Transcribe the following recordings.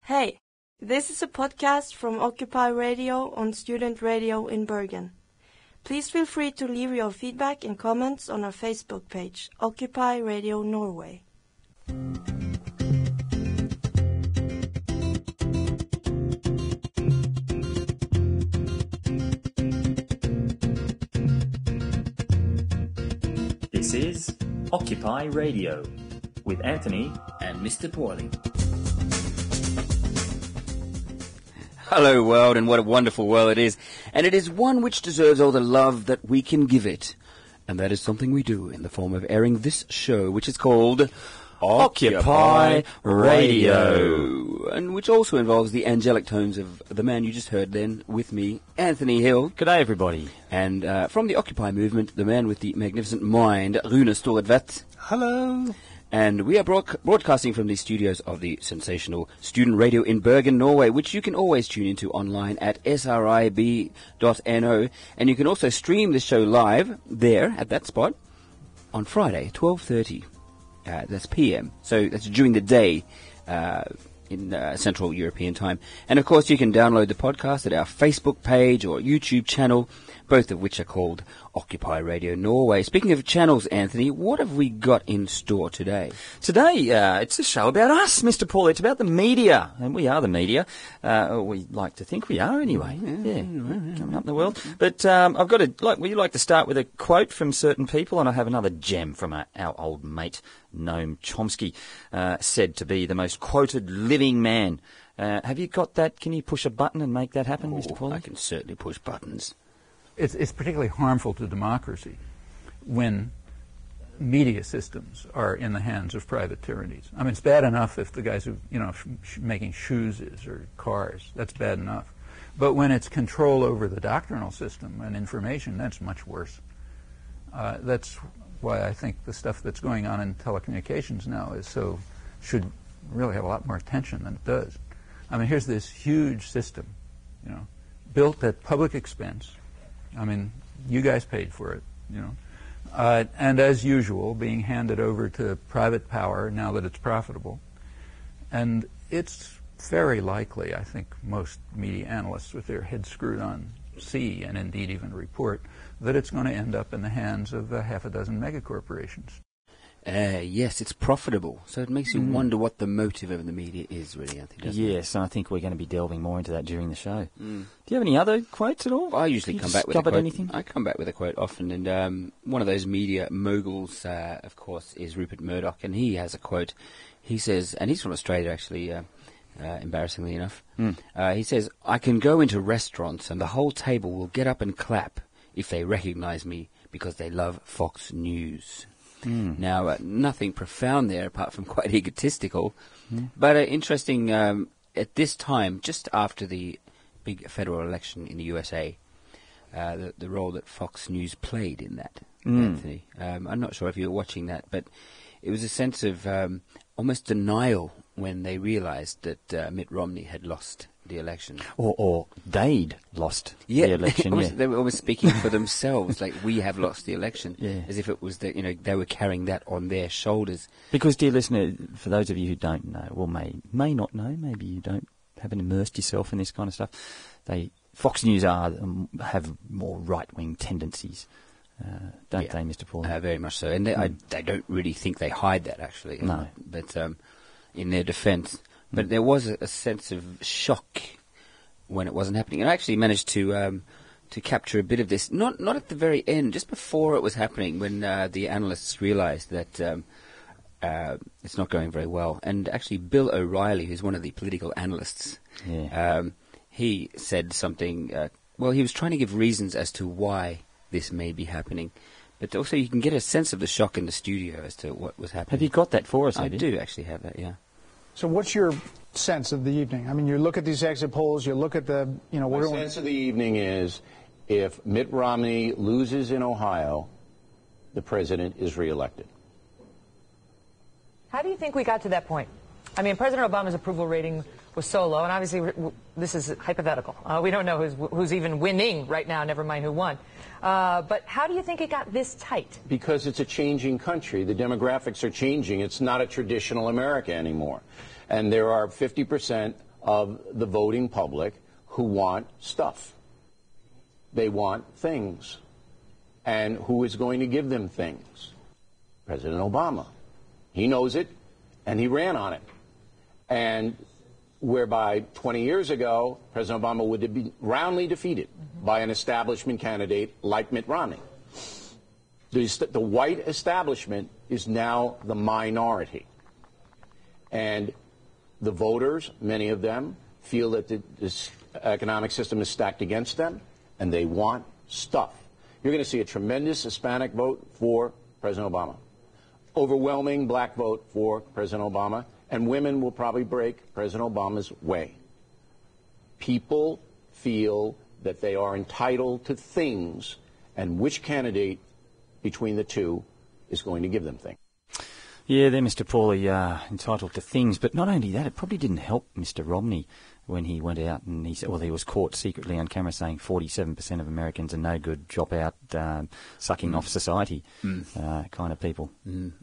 Hey, this is a podcast from Occupy Radio on Student Radio in Bergen. Please feel free to leave your feedback and comments on our Facebook page, Occupy Radio Norway. This is Occupy Radio with Anthony and Mr. Paulie. Hello world, and what a wonderful world it is. And it is one which deserves all the love that we can give it. And that is something we do in the form of airing this show, which is called Occupy Radio. And which also involves the angelic tones of the man you just heard then with me, Anthony Hill. G'day everybody. And from the Occupy movement, the man with the magnificent mind, Rune Storedvedt. Hello. And we are broadcasting from the studios of the sensational student radio in Bergen, Norway, which you can always tune into online at srib.no. And you can also stream the show live there at that spot on Friday, 12:30. That's PM. So that's during the day in Central European time. And, of course, you can download the podcast at our Facebook page or YouTube channel, both of which are called Occupy Radio Norway. Speaking of channels, Anthony, what have we got in store today? Today, it's a show about us, Mr. Paulie. It's about the media, and we are the media. We like to think we are anyway. Yeah, coming up in the world. But I've got we like to start with a quote from certain people, and I have another gem from our old mate, Noam Chomsky, said to be the most quoted living man. Have you got that? Can you push a button and make that happen, Mr. Paulie? I can certainly push buttons. It's particularly harmful to democracy when media systems are in the hands of private tyrannies. I mean, it's bad enough if the guys who, making shoes or cars, that's bad enough. But when it's control over the doctrinal system and information, that's much worse. That's why I think the stuff that's going on in telecommunications now should really have a lot more attention than it does. I mean, here's this huge system, built at public expense. I mean, you guys paid for it, and as usual, being handed over to private power now that it's profitable. And it's very likely, I think most media analysts with their heads screwed on see, and indeed even report, that it's going to end up in the hands of half a dozen megacorporations. Yes, it's profitable. So it makes you wonder what the motive of the media is, really, Anthony, doesn't it? Yes, and I think we're going to be delving more into that during the show. Do you have any other quotes at all? I usually come back with a quote. Anything? I come back with a quote often, and one of those media moguls, of course, is Rupert Murdoch, and he has a quote. He says, and he's from Australia, actually, embarrassingly enough. He says, "I can go into restaurants and the whole table will get up and clap if they recognise me because they love Fox News." Now, nothing profound there apart from quite egotistical, but interesting at this time, just after the big federal election in the USA, the role that Fox News played in that, Anthony. I'm not sure if you were watching that, but it was a sense of almost denial when they realised that Mitt Romney had lost the election. Or they'd lost the election. They were almost speaking for themselves, like we have lost the election, as if it was that they were carrying that on their shoulders. Because, dear listener, for those of you who don't know, or may not know, maybe you haven't immersed yourself in this kind of stuff, Fox News have more right-wing tendencies, don't they, Mr. Paul? Very much so, and they don't really think they hide that, actually. No. But in their defence. But there was a sense of shock when it wasn't happening. And I actually managed to capture a bit of this, not at the very end, just before it was happening, when the analysts realised that it's not going very well. And actually Bill O'Reilly, who's one of the political analysts, he said something, he was trying to give reasons as to why this may be happening. But also you can get a sense of the shock in the studio as to what was happening. Have you got that for us? I do actually have that, yeah. So what's your sense of the evening? I mean, you look at these exit polls, you look at the, My sense of the evening is if Mitt Romney loses in Ohio, the president is reelected. How do you think we got to that point? I mean, President Obama's approval rating was so low, and obviously this is hypothetical. We don't know who's even winning right now, never mind who won. But how do you think it got this tight? Because it's a changing country. The demographics are changing. It's not a traditional America anymore. And there are 50% of the voting public who want stuff. They want things. And who is going to give them things? President Obama. He knows it, and he ran on it. And whereby 20 years ago, President Obama would have been roundly defeated by an establishment candidate like Mitt Romney. The white establishment is now the minority. And the voters, many of them, feel that this economic system is stacked against them, and they want stuff. You're going to see a tremendous Hispanic vote for President Obama, overwhelming black vote for President Obama, and women will probably break President Obama's way. People feel that they are entitled to things, and which candidate between the two is going to give them things. Yeah, they're Mr. Pauly entitled to things, but not only that, it probably didn't help Mr. Romney when he went out and he said, well, he was caught secretly on camera saying 47% of Americans are no good, drop out, sucking off society kind of people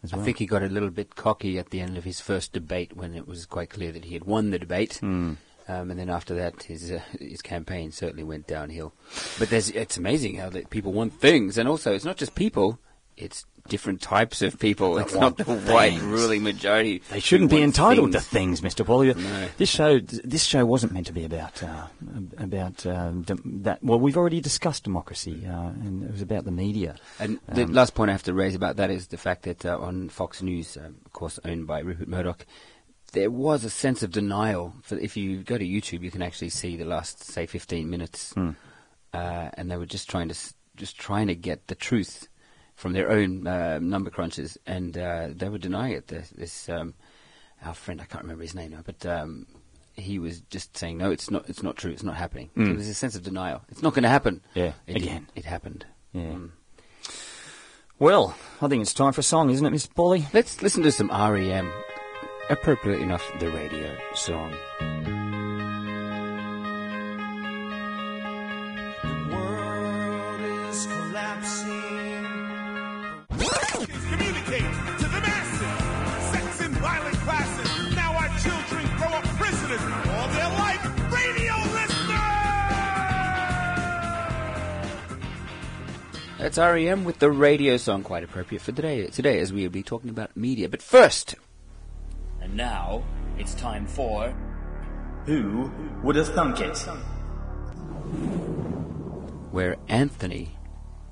as well. I think he got a little bit cocky at the end of his first debate when it was quite clear that he had won the debate. And then after that, his campaign certainly went downhill. But it's amazing how that people want things. And also, it's not just people, it's different types of people. It's not the white ruling majority. They shouldn't be entitled to things. things, Mr. Pauly. No. This show wasn't meant to be about that. Well, we've already discussed democracy, and it was about the media. And the last point I have to raise about that is the fact that on Fox News, of course owned by Rupert Murdoch, there was a sense of denial. If you go to YouTube, you can actually see the last, say, 15 minutes, and they were just trying to get the truth from their own number crunches, and they were denying it. This our friend, I can't remember his name now, but he was just saying, no, it's not true, it's not happening. So there's a sense of denial. It's not going to happen. Yeah, it happened. Yeah. Well, I think it's time for a song, isn't it, Mr. Pauly? Let's listen to some R.E.M. Appropriately enough, the radio song. The world is collapsing. Communicate to the masses. Sex and violent classes. Now our children grow up prisoners all their life. Radio listeners! That's R.E.M. with the radio song, quite appropriate for today as we will be talking about media. But first... And now, it's time for... Who Would Have Thunk It? Where Anthony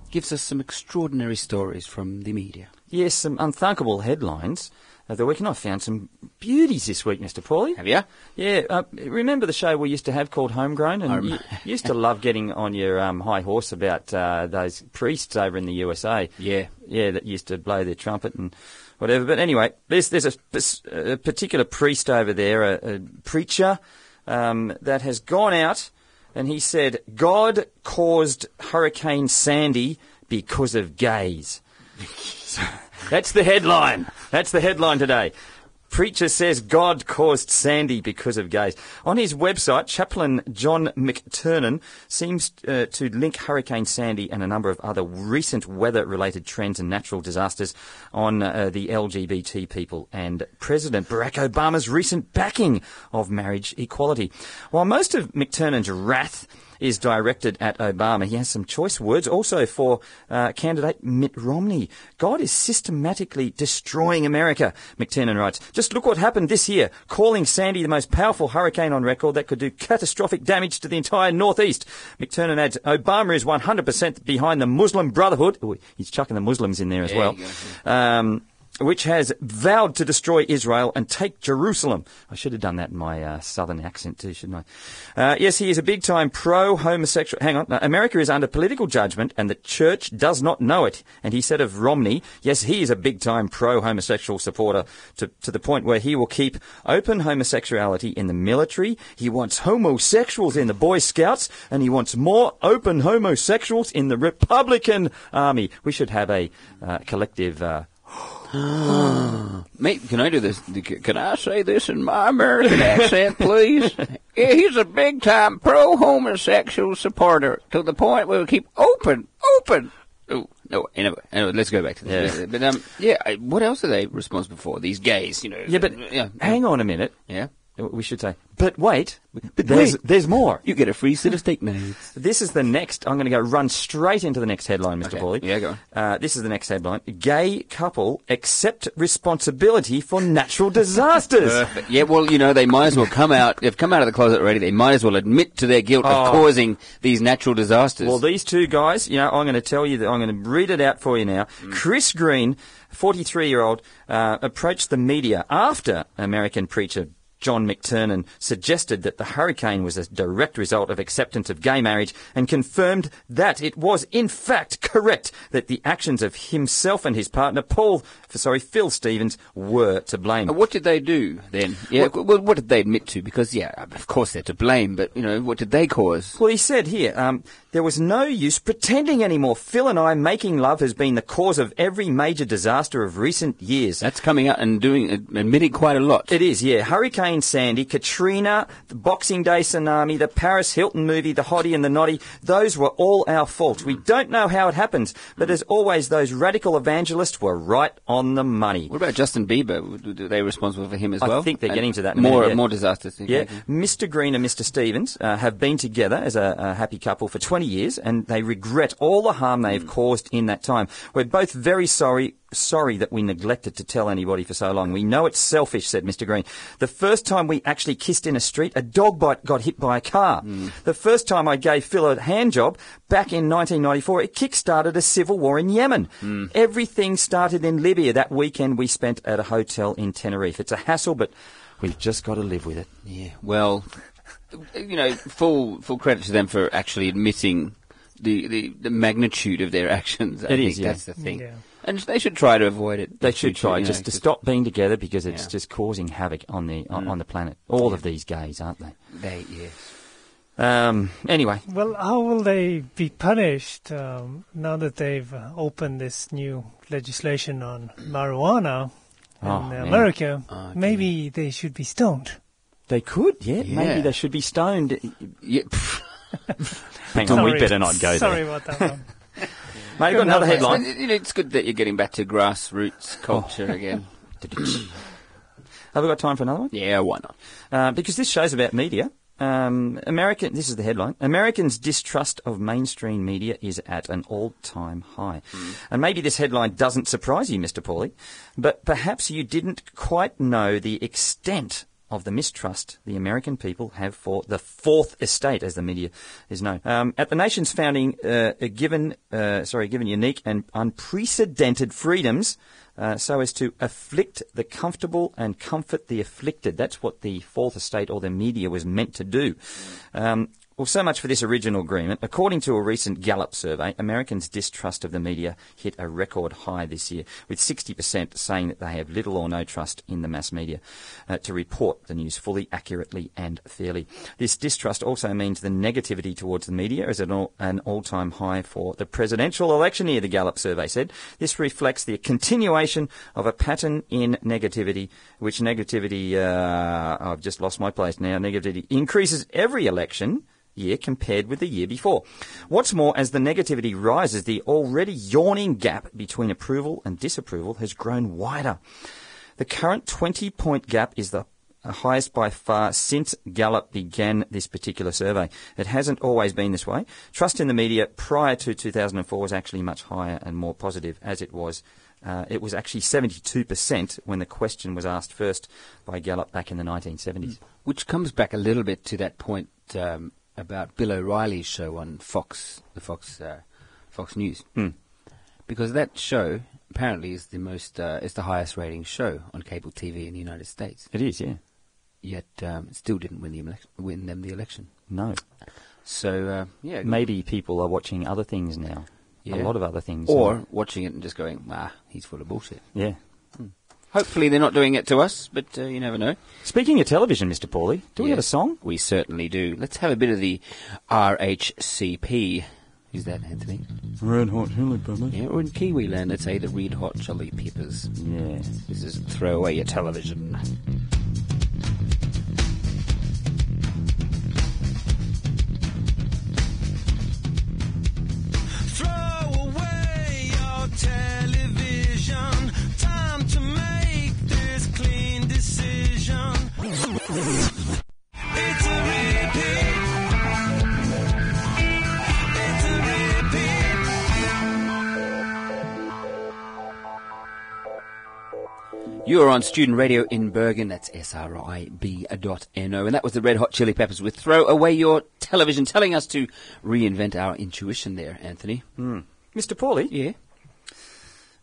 gives us some extraordinary stories from the media. Yes, some unthinkable headlines of the week, and I found some beauties this week, Mr. Pauly. Have you? Yeah. Remember the show we used to have called Homegrown? And you used to love getting on your high horse about those priests over in the USA. Yeah. Yeah, that used to blow their trumpet and whatever. But anyway, there's a particular priest over there, a preacher, that has gone out and he said, God caused Hurricane Sandy because of gays. That's the headline. That's the headline today. Preacher says God caused Sandy because of gays. On his website, Chaplain John McTernan seems to link Hurricane Sandy and a number of other recent weather-related trends and natural disasters on the LGBT people and President Barack Obama's recent backing of marriage equality. While most of McTernan's wrath is directed at Obama, he has some choice words also for candidate Mitt Romney. God is systematically destroying America, McTernan writes. Just look what happened this year, calling Sandy the most powerful hurricane on record that could do catastrophic damage to the entire Northeast. McTernan adds, Obama is 100% behind the Muslim Brotherhood. Ooh, he's chucking the Muslims in there as well. Which has vowed to destroy Israel and take Jerusalem. I should have done that in my southern accent too, shouldn't I? Yes, he is a big-time pro-homosexual... Hang on. America is under political judgment and the church does not know it. And he said of Romney, yes, he is a big-time pro-homosexual supporter to the point where he will keep open homosexuality in the military. He wants homosexuals in the Boy Scouts and he wants more open homosexuals in the Republican Army. We should have a collective... Mate, can I do this? Can I say this in my American accent, please? Yeah, he's a big-time pro-homosexual supporter to the point where we keep open. Oh, no, anyway, let's go back to this. Yeah. But, what else are they responsible for? These gays, you know. Yeah, but hang on a minute. Yeah? we should say, but wait, there's more. You get a free set of steak knives. This is the next. I'm going to run straight into the next headline, Mr. Pauly. Yeah, go on. This is the next headline. Gay couple accept responsibility for natural disasters. Perfect. Yeah, well, they might as well come out. They've come out of the closet already. They might as well admit to their guilt of causing these natural disasters. Well, these two guys, I'm going to tell you that I'm going to read it out for you now. Chris Green, 43-year-old, approached the media after American preacher John McTernan suggested that the hurricane was a direct result of acceptance of gay marriage and confirmed that it was in fact correct that the actions of himself and his partner Phil Stevens were to blame. What did they do then? Yeah, what did they admit to? Because of course they're to blame, but what did they cause? Well, he said here, there was no use pretending anymore. Phil and I making love has been the cause of every major disaster of recent years. That's coming out and admitting quite a lot. It is, yeah. Hurricane Sandy, Katrina, the Boxing Day tsunami, the Paris Hilton movie, the Hottie and the Noddy, those were all our fault. We don't know how it happens, but as always, those radical evangelists were right on the money. What about Justin Bieber? Are they responsible for him as well? I think they're getting to that. More disasters. Yeah. Mr. Green and Mr. Stevens have been together as a happy couple for 20 years, and they regret all the harm they've caused in that time. We're both very sorry that we neglected to tell anybody for so long. We know it's selfish, said Mr. Green. The first time we actually kissed in a street, a dog bite got hit by a car. The first time I gave Phil a hand job, back in 1994, it kick-started a civil war in Yemen. Everything started in Libya that weekend we spent at a hotel in Tenerife. It's a hassle, but we've just got to live with it. Yeah, well, full credit to them for actually admitting the magnitude of their actions. I think that's the thing. Yeah. And they should try to avoid it. They should try just to stop being together because it's just causing havoc on the planet. All of these gays, aren't they? Anyway. Well, how will they be punished now that they've opened this new legislation on marijuana in America? Maybe they should be stoned. They could, yeah. Maybe they should be stoned. Hang on, we better not go there. Sorry about that one. Mate, I've got another headline. It's good that you're getting back to grassroots culture again. Have we got time for another one? Yeah, why not? Because this show's about media. This is the headline. Americans' distrust of mainstream media is at an all-time high. And maybe this headline doesn't surprise you, Mr. Pauly, but perhaps you didn't quite know the extent of the mistrust the American people have for the Fourth Estate, as the media is known. At the nation's founding, given unique and unprecedented freedoms, so as to afflict the comfortable and comfort the afflicted. That's what the Fourth Estate or the media was meant to do. Well, so much for this original agreement. According to a recent Gallup survey, Americans' distrust of the media hit a record high this year, with 60% saying that they have little or no trust in the mass media to report the news fully, accurately and fairly. This distrust also means the negativity towards the media is at an all-time high for the presidential election year, the Gallup survey said. This reflects the continuation of a pattern in negativity, which I've just lost my place now, negativity increases every election year compared with the year before. What's more, as the negativity rises, the already yawning gap between approval and disapproval has grown wider. The current 20-point gap is the highest by far since Gallup began this particular survey. It hasn't always been this way. Trust in the media prior to 2004 was actually much higher and more positive, as it was. It was actually 72% when the question was asked first by Gallup back in the 1970s. Which comes back a little bit to that point about Bill O'Reilly's show on Fox News, because that show apparently is the highest rating show on cable TV in the United States. It is, yeah. Yet it still didn't win them the election. No. So maybe people are watching other things now. Yeah. A lot of other things, or watching it and just going, he's full of bullshit. Yeah. Hopefully they're not doing it to us, but you never know. Speaking of television, Mr. Pauly, do we have a song? We certainly do. Let's have a bit of the RHCP. Is that, Anthony? Red Hot Chili Peppers. Yeah, or in Kiwi land, let's say the Red Hot Chili Peppers. Yeah. This is Throw Away Your Television. Throw away your television. Time to make this clean decision. You're on Student Radio in Bergen, that's srib.no, and that was the Red Hot Chili Peppers with Throw Away Your Television, telling us to reinvent our intuition there, Anthony. Mr. Pauly? Yeah?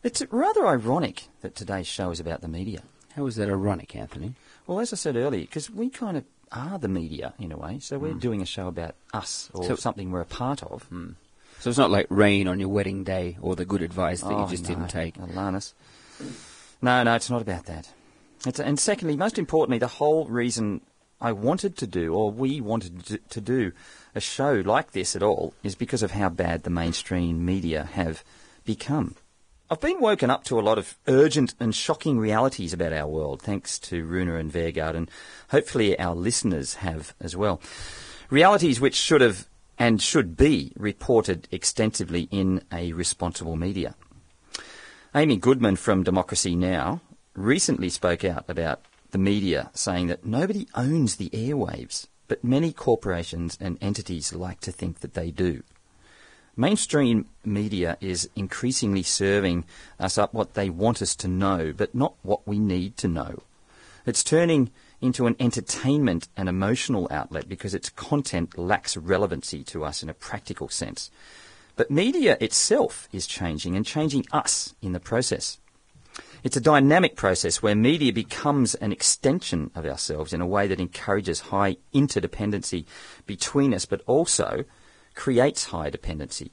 It's rather ironic that today's show is about the media. How is that ironic, Anthony? Well, as I said earlier, because we kind of are the media in a way, so we're doing a show about us or something we're a part of. So it's not like rain on your wedding day or the good advice that you just didn't take. Alanis. No, it's not about that. And secondly, most importantly, the whole reason I wanted to do, or we wanted to do, a show like this at all is because of how bad the mainstream media have become. I've been woken up to a lot of urgent and shocking realities about our world, thanks to Runa and Vergaard, and hopefully our listeners have as well. Realities which should have and should be reported extensively in a responsible media. Amy Goodman from Democracy Now! Recently spoke out about the media, saying that nobody owns the airwaves, but many corporations and entities like to think that they do. Mainstream media is increasingly serving us up what they want us to know, but not what we need to know. It's turning into an entertainment and emotional outlet because its content lacks relevancy to us in a practical sense. But media itself is changing and changing us in the process. It's a dynamic process where media becomes an extension of ourselves in a way that encourages high interdependency between us, but also creates high dependency.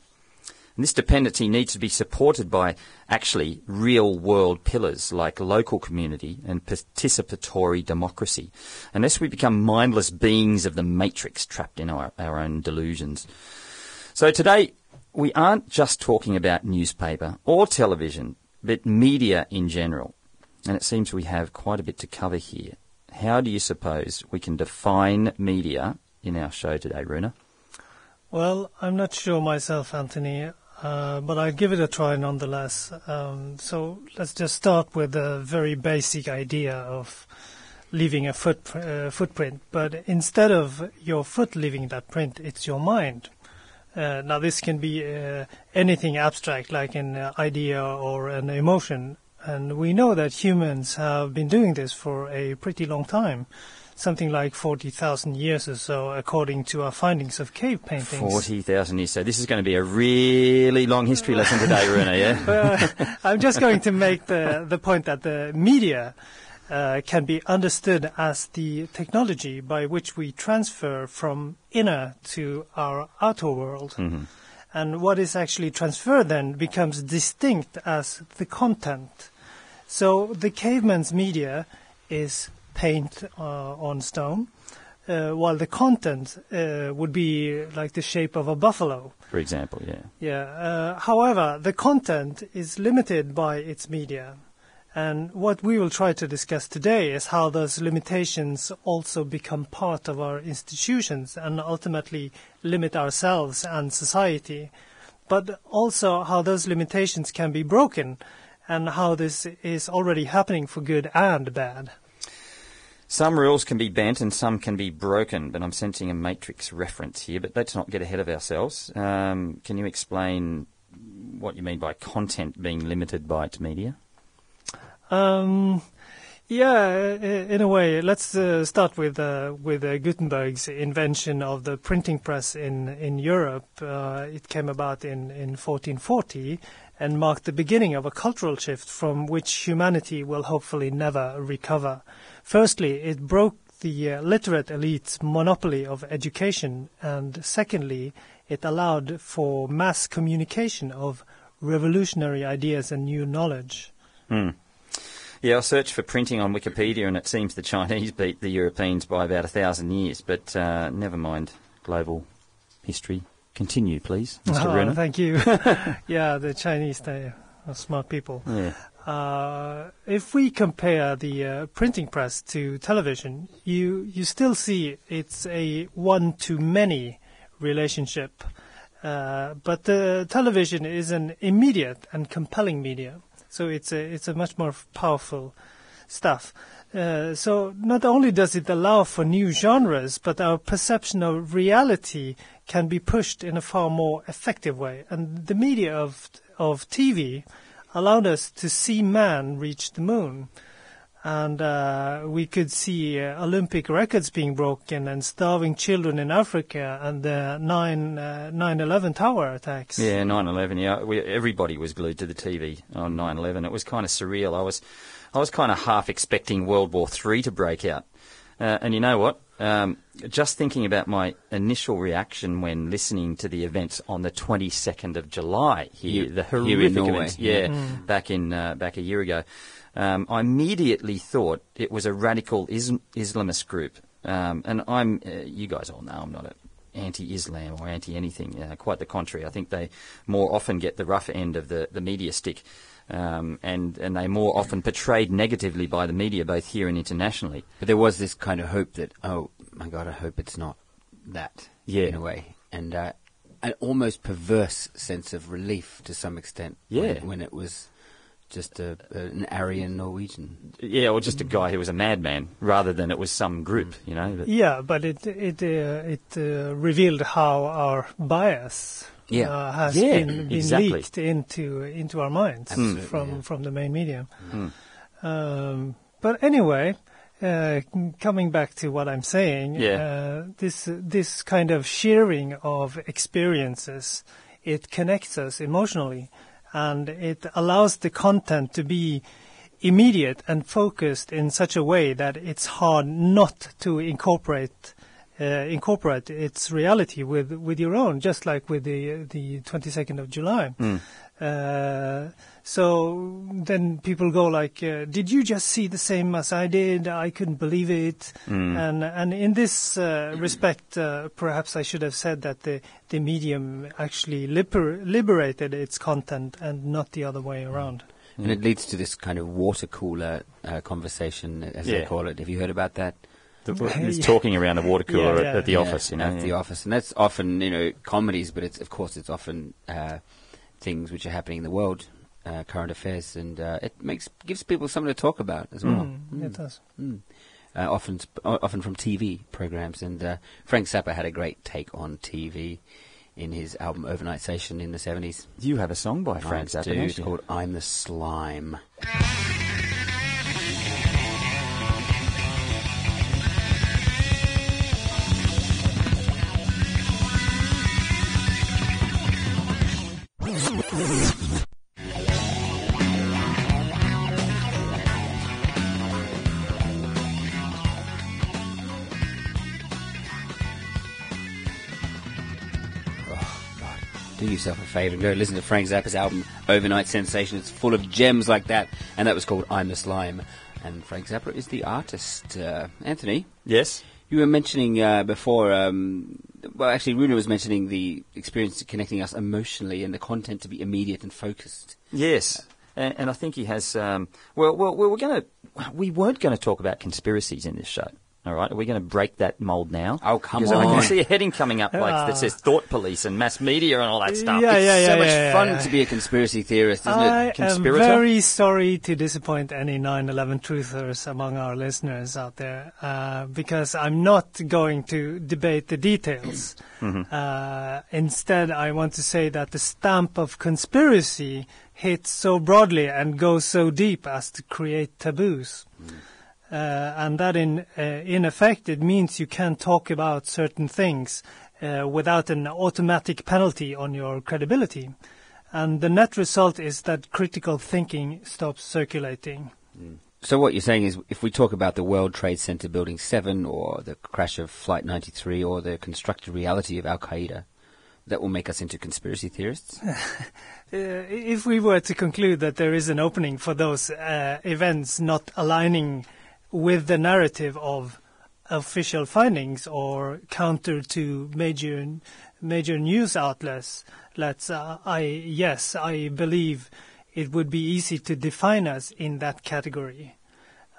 And this dependency needs to be supported by actually real-world pillars like local community and participatory democracy, unless we become mindless beings of the matrix trapped in our own delusions. So today, we aren't just talking about newspaper or television, but media in general. And it seems we have quite a bit to cover here. How do you suppose we can define media in our show today, Runa? Well, I'm not sure myself, Anthony, but I'll give it a try nonetheless. So let's just start with a very basic idea of leaving a footprint. But instead of your foot leaving that print, it's your mind. Now, this can be anything abstract, like an idea or an emotion. And we know that humans have been doing this for a pretty long time, something like 40,000 years or so, according to our findings of cave paintings. 40,000 years. So this is going to be a really long history lesson today, Runa, yeah? I'm just going to make the point that the media can be understood as the technology by which we transfer from inner to our outer world. Mm-hmm. And what is actually transferred then becomes distinct as the content. So the caveman's media is paint on stone, while the content would be like the shape of a buffalo. For example, yeah. Yeah. However, the content is limited by its media. And what we will try to discuss today is how those limitations also become part of our institutions and ultimately limit ourselves and society, but also how those limitations can be broken and how this is already happening for good and bad. Some rules can be bent and some can be broken, but I'm sensing a matrix reference here, but let's not get ahead of ourselves. Can you explain what you mean by content being limited by its media? Yeah, in a way. Let's start with Gutenberg's invention of the printing press in Europe. It came about in 1440 and marked the beginning of a cultural shift from which humanity will hopefully never recover. Firstly, it broke the literate elite's monopoly of education, and secondly, it allowed for mass communication of revolutionary ideas and new knowledge. Yeah, I searched for printing on Wikipedia, and it seems the Chinese beat the Europeans by about 1,000 years. But never mind global history. Continue, please, Mr. Runa. Thank you. Yeah, the Chinese, they are smart people. Yeah. If we compare the printing press to television, you still see it's a one-to-many relationship. But the television is an immediate and compelling media. So it's a much more powerful stuff. So not only does it allow for new genres, but our perception of reality can be pushed in a far more effective way. And the media of TV allowed us to see man reach the moon. And we could see Olympic records being broken and starving children in Africa and the 9/11 tower attacks. Yeah, 9/11. Yeah, everybody was glued to the TV on 9/11. It was kind of surreal. I was kind of half expecting World War III to break out. And you know what? Just thinking about my initial reaction when listening to the events on the 22nd of July here, the horrific events, back a year ago, I immediately thought it was a radical Islamist group. And you guys all know I'm not anti-Islam or anti-anything, quite the contrary. I think they more often get the rough end of the media stick. And they more often portrayed negatively by the media, both here and internationally. But there was this kind of hope that, oh my God, I hope it's not that, in a way, and an almost perverse sense of relief to some extent. When it was just an Aryan Norwegian. Yeah, or just a guy who was a madman, rather than it was some group, you know. But it revealed how our bias. Has been leaked into our minds from the main media. But anyway, coming back to what I'm saying, this kind of sharing of experiences, it connects us emotionally, and it allows the content to be immediate and focused in such a way that it's hard not to incorporate its reality with your own, just like with the 22nd of July. So then people go like, did you just see the same as I did? I couldn't believe it. And in this respect, perhaps I should have said that the medium actually liberated its content and not the other way around. And it leads to this kind of water cooler conversation, as they call it. Have you heard about that? He's talking around the water cooler at the office, you know. At the office. And that's often, comedies, but it's often things which are happening in the world, current affairs, and it gives people something to talk about as well. It does. Often from TV programs. And Frank Zappa had a great take on TV in his album Overnight Station in the 70s. You have a song by Frank Zappa, don't you? It's called I'm the Slime. Do yourself a favour and go listen to Frank Zappa's album Overnight Sensation. It's full of gems like that, and that was called I'm the Slime. And Frank Zappa is the artist. Anthony? Yes? You were mentioning before, Rune was mentioning the experience connecting us emotionally and the content to be immediate and focused. Yes. And I think he has, we weren't going to talk about conspiracies in this show. All right, are we going to break that mould now? Oh, come on. Because I can see a heading coming up that says thought police and mass media and all that stuff. It's so much fun to be a conspiracy theorist, isn't it? I am very sorry to disappoint any 9/11 truthers among our listeners out there, because I'm not going to debate the details. Instead, I want to say that the stamp of conspiracy hits so broadly and goes so deep as to create taboos. And that in effect, it means you can't talk about certain things without an automatic penalty on your credibility. And the net result is that critical thinking stops circulating. So what you're saying is, if we talk about the World Trade Center Building 7 or the crash of Flight 93 or the constructed reality of Al-Qaeda, that will make us into conspiracy theorists? If we were to conclude that there is an opening for those events not aligning with the narrative of official findings or counter to major news outlets, I believe it would be easy to define us in that category.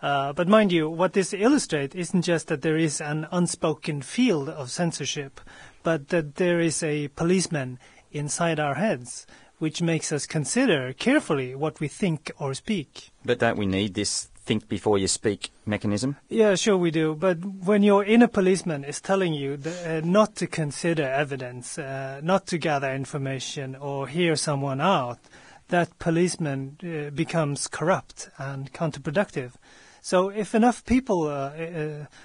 But mind you, what this illustrates isn't just that there is an unspoken field of censorship, but that there is a policeman inside our heads, which makes us consider carefully what we think or speak. But don't we need this think before you speak mechanism? Yeah, sure we do. But when your inner policeman is telling you not to consider evidence, not to gather information or hear someone out, that policeman becomes corrupt and counterproductive. So if enough people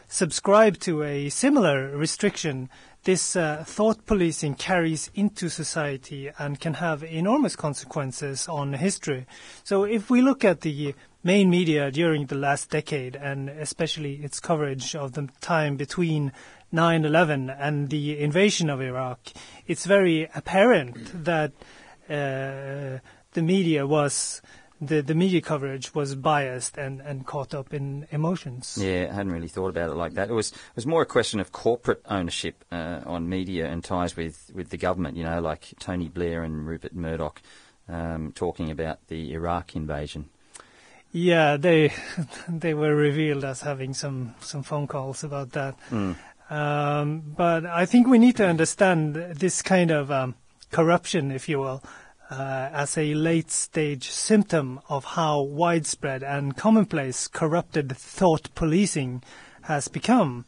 subscribe to a similar restriction, this thought policing carries into society and can have enormous consequences on history. So if we look at the main media during the last decade, and especially its coverage of the time between 9/11 and the invasion of Iraq, it's very apparent that the media coverage was biased and caught up in emotions. Yeah, I hadn't really thought about it like that. It was more a question of corporate ownership on media and ties with the government, like Tony Blair and Rupert Murdoch talking about the Iraq invasion. Yeah, they were revealed as having some phone calls about that. But I think we need to understand this kind of corruption, if you will, as a late-stage symptom of how widespread and commonplace corrupted thought policing has become.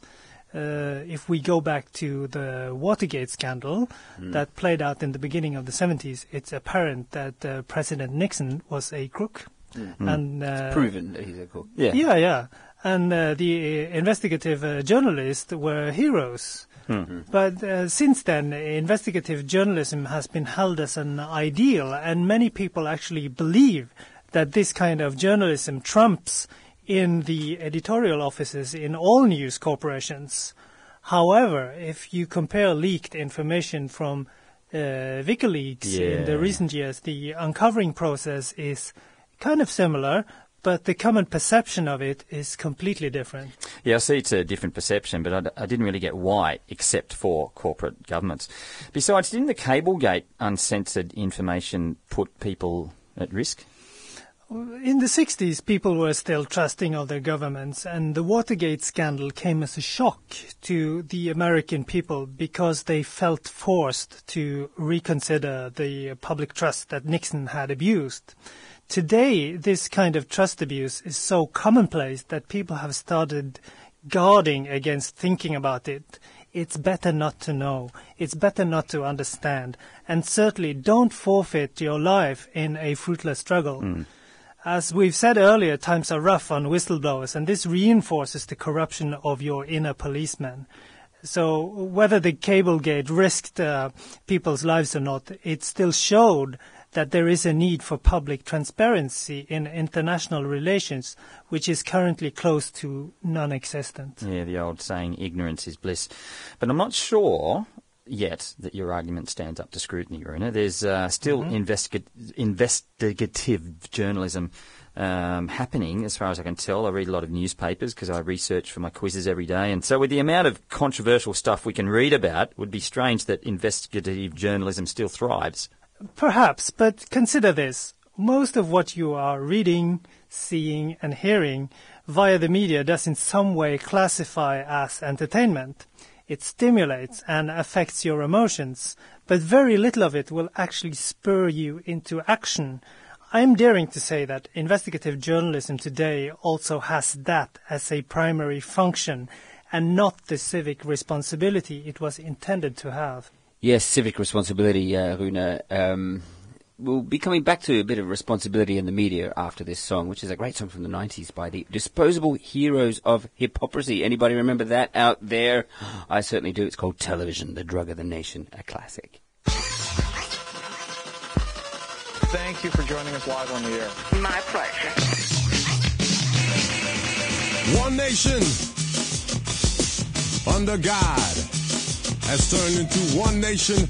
If we go back to the Watergate scandal that played out in the beginning of the 70s, it's apparent that President Nixon was a crook. And it's proven that he's a crook. Yeah. And the investigative journalists were heroes. But since then, investigative journalism has been held as an ideal, and many people actually believe that this kind of journalism trumps in the editorial offices in all news corporations. However, if you compare leaked information from WikiLeaks in the recent years, the uncovering process is kind of similar, but the common perception of it is completely different. Yeah, I see it's a different perception, but I didn't really get why, except for corporate governments. Besides, didn't the Cablegate uncensored information put people at risk? In the 60s, people were still trusting of their governments, and the Watergate scandal came as a shock to the American people because they felt forced to reconsider the public trust that Nixon had abused. Today, this kind of trust abuse is so commonplace that people have started guarding against thinking about it. It's better not to know. It's better not to understand. And certainly don't forfeit your life in a fruitless struggle. As we've said earlier, times are rough on whistleblowers, and this reinforces the corruption of your inner policeman. So whether the Cablegate risked people's lives or not, it still showed that there is a need for public transparency in international relations, which is currently close to non-existent. Yeah, the old saying, ignorance is bliss. But I'm not sure yet that your argument stands up to scrutiny, Runa. There's still investigative journalism happening, as far as I can tell. I read a lot of newspapers because I research for my quizzes every day. And so with the amount of controversial stuff we can read about, it would be strange that investigative journalism still thrives. Perhaps, but consider this. Most of what you are reading, seeing and hearing via the media does in some way classify as entertainment. It stimulates and affects your emotions, but very little of it will actually spur you into action. I'm daring to say that investigative journalism today also has that as a primary function and not the civic responsibility it was intended to have. Yes, civic responsibility, Runa. We'll be coming back to a bit of responsibility in the media after this song, which is a great song from the 90s by the Disposable Heroes of Hypocrisy. Anybody remember that out there? I certainly do. It's called Television, the Drug of the Nation, a classic. Thank you for joining us live on the air. My pleasure. One nation under God has turned into one nation.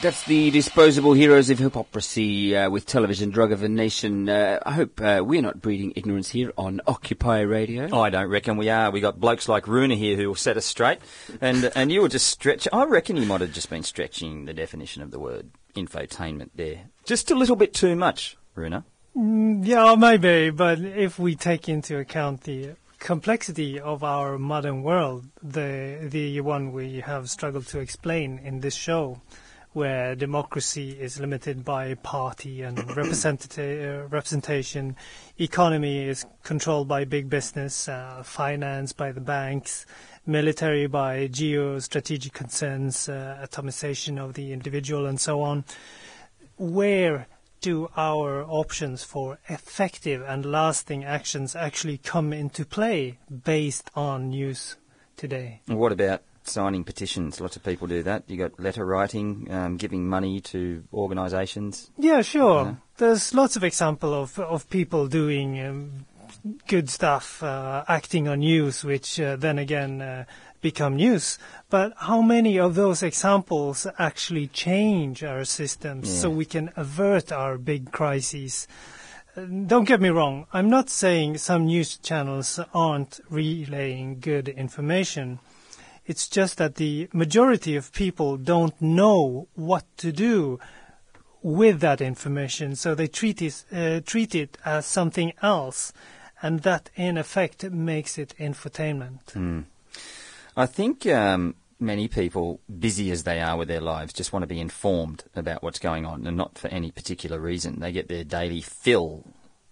That's the Disposable Heroes of Hypocrisy with Television, Drug of the Nation. I hope we're not breeding ignorance here on Occupy Radio. I don't reckon we are. We got blokes like Runa here who will set us straight. And you were just stretching. I reckon you might have just been stretching the definition of the word infotainment there. Just a little bit too much, Runa. Yeah, maybe, but if we take into account the complexity of our modern world, the one we have struggled to explain in this show, where democracy is limited by party and representation, economy is controlled by big business, finance by the banks, military by geostrategic concerns, atomization of the individual, and so on. Where do our options for effective and lasting actions actually come into play based on news today? And what about signing petitions? Lots of people do that. You got letter writing, giving money to organisations. Yeah, sure. There's lots of examples of people doing good stuff, acting on news, which then again become news. But how many of those examples actually change our systems so we can avert our big crises? Don't get me wrong. I'm not saying some news channels aren't relaying good information. It's just that the majority of people don't know what to do with that information, so they treat it as something else, and that in effect makes it infotainment. I think many people, busy as they are with their lives, just want to be informed about what's going on, and not for any particular reason. They get their daily fill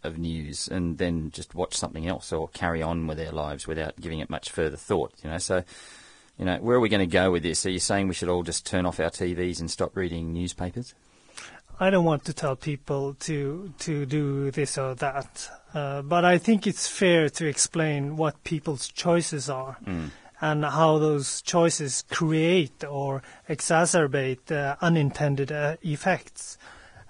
of news and then just watch something else or carry on with their lives without giving it much further thought. So, where are we going to go with this? Are you saying we should all just turn off our TVs and stop reading newspapers? I don't want to tell people to do this or that, but I think it's fair to explain what people's choices are. And how those choices create or exacerbate unintended effects.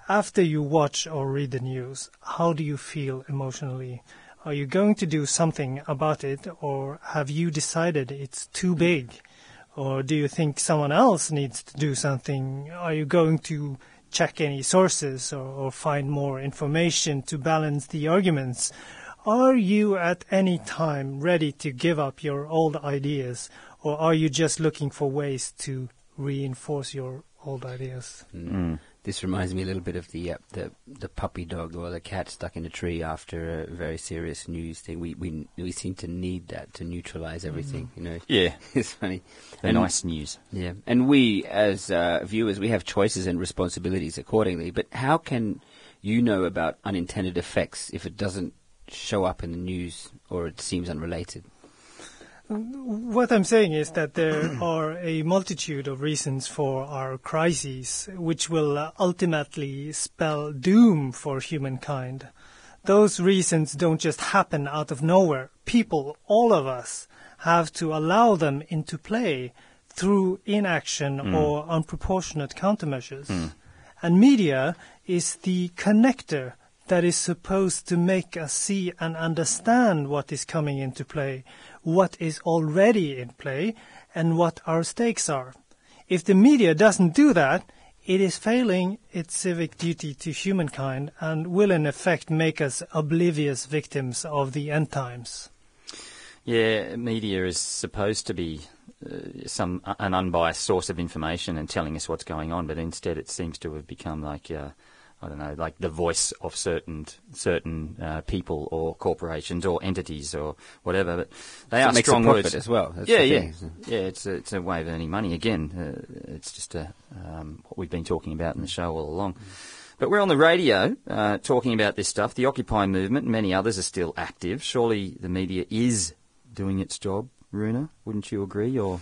After you watch or read the news, how do you feel emotionally? Are you going to do something about it, or have you decided it's too big? Or do you think someone else needs to do something? Are you going to check any sources or find more information to balance the arguments? Are you at any time ready to give up your old ideas, or are you just looking for ways to reinforce your old ideas? This reminds me a little bit of the puppy dog or the cat stuck in a tree after a very serious news thing. We seem to need that to neutralize everything, Yeah. It's funny. The nice news. Yeah. And we, as viewers, we have choices and responsibilities accordingly. But how can you know about unintended effects if it doesn't show up in the news or it seems unrelated? What I'm saying is that there are a multitude of reasons for our crises, which will ultimately spell doom for humankind. Those reasons don't just happen out of nowhere. People, all of us, have to allow them into play through inaction or unproportionate countermeasures. And media is the connector that is supposed to make us see and understand what is coming into play, what is already in play, and what our stakes are. If the media doesn't do that, it is failing its civic duty to humankind and will in effect make us oblivious victims of the end times. Yeah, media is supposed to be an unbiased source of information and telling us what's going on, but instead it seems to have become like like the voice of certain people or corporations or entities or whatever. But they are strong words as well. That's It's a way of earning money again. It's just what we've been talking about in the show all along. But we're on the radio talking about this stuff. The Occupy movement and many others are still active. Surely the media is doing its job, Runa? Wouldn't you agree? Or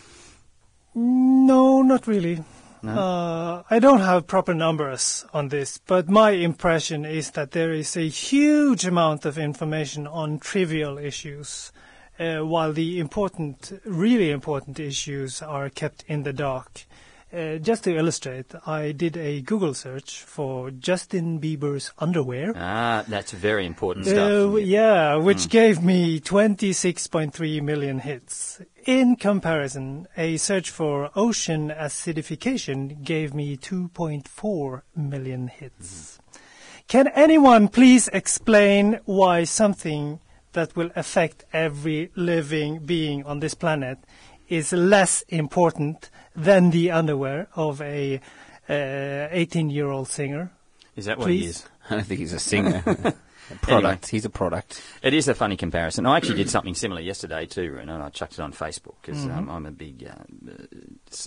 no, not really. No? I don't have proper numbers on this, but my impression is that there is a huge amount of information on trivial issues, while the really important issues are kept in the dark. Just to illustrate, I did a Google search for Justin Bieber's underwear. That's very important stuff. Which gave me 26.3 million hits. In comparison, a search for ocean acidification gave me 2.4 million hits. Can anyone please explain why something that will affect every living being on this planet is less important than the underwear of a 18-year-old singer? Is that what he is? I don't think he's a singer. Anyway, he's a product. It is a funny comparison. I actually did something similar yesterday too, and I chucked it on Facebook because I'm a big,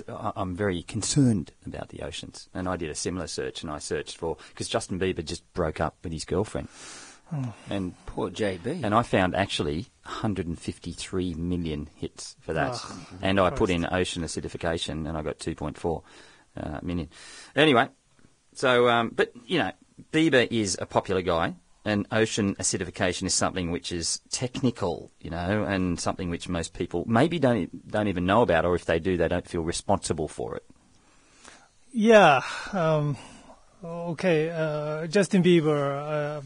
I'm very concerned about the oceans, and I did a similar search, and I searched for, because Justin Bieber just broke up with his girlfriend, And poor JB. And I found actually 153 million hits for that. Oh, and I put in ocean acidification and I got 2.4 million. Anyway, so, but, you know, Bieber is a popular guy, and ocean acidification is something which is technical, you know, and something which most people maybe don't even know about, or if they do, they don't feel responsible for it. Yeah. Okay, Justin Bieber,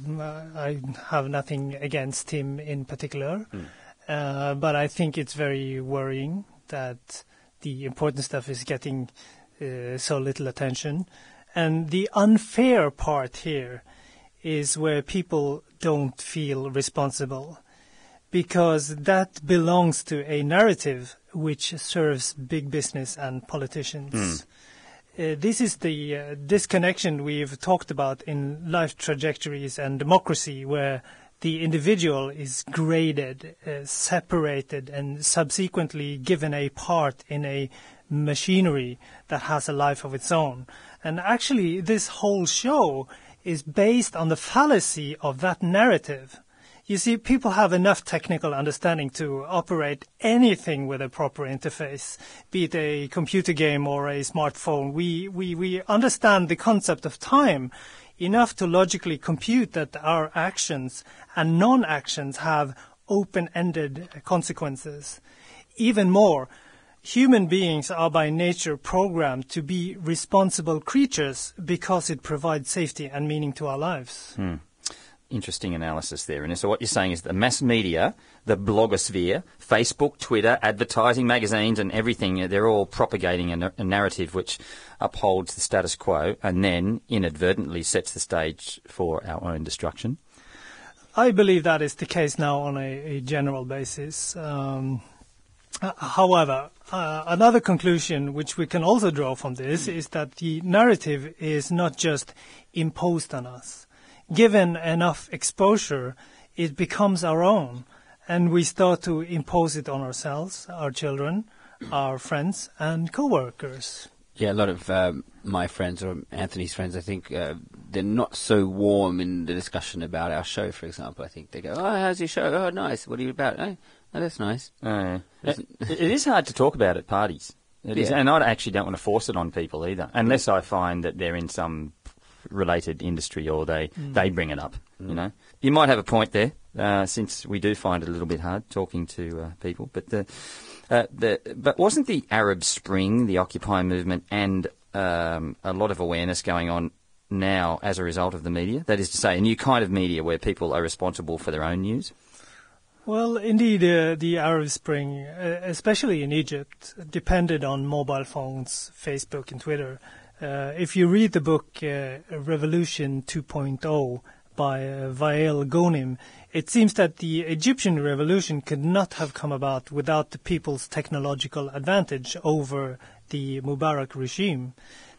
I have nothing against him in particular, but I think it's very worrying that the important stuff is getting so little attention. And the unfair part here is where people don't feel responsible, because that belongs to a narrative which serves big business and politicians. This is the disconnection we've talked about in life trajectories and democracy, where the individual is graded, separated, and subsequently given a part in a machinery that has a life of its own. And actually, this whole show is based on the fallacy of that narrative. You see, people have enough technical understanding to operate anything with a proper interface, be it a computer game or a smartphone. We understand the concept of time enough to logically compute that our actions and non-actions have open-ended consequences. Even more, human beings are by nature programmed to be responsible creatures because it provides safety and meaning to our lives. Interesting analysis there. And so what you're saying is the mass media, the blogosphere, Facebook, Twitter, advertising, magazines and everything, they're all propagating a narrative which upholds the status quo and then inadvertently sets the stage for our own destruction. I believe that is the case now on a general basis. However, another conclusion which we can also draw from this is that the narrative is not just imposed on us. Given enough exposure, it becomes our own, and we start to impose it on ourselves, our children, our friends, and co-workers. Yeah, a lot of my friends, or Anthony's friends, I think they're not so warm in the discussion about our show, for example. I think they go, "Oh, how's your show? Oh, nice. What are you about? Oh, that's nice." It is hard to talk about at parties. It is, and I actually don't want to force it on people either, unless I find that they're in some related industry or they bring it up. You know, you might have a point there, since we do find it a little bit hard talking to people. But but wasn't the Arab Spring, the Occupy movement, and a lot of awareness going on now as a result of the media? That is to say, a new kind of media where people are responsible for their own news. Well, indeed, the Arab Spring, especially in Egypt, depended on mobile phones, Facebook, and Twitter. If you read the book Revolution 2.0 by Wael Ghonim, it seems that the Egyptian revolution could not have come about without the people's technological advantage over the Mubarak regime.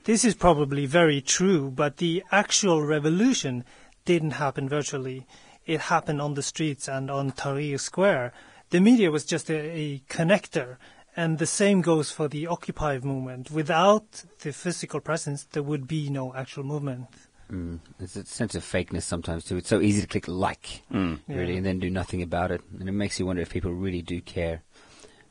This is probably very true, but the actual revolution didn't happen virtually. It happened on the streets and on Tahrir Square. The media was just a connector. And the same goes for the Occupy movement. Without the physical presence, there would be no actual movement. There's a sense of fakeness sometimes too. It's so easy to click like, really, and then do nothing about it. And it makes you wonder if people really do care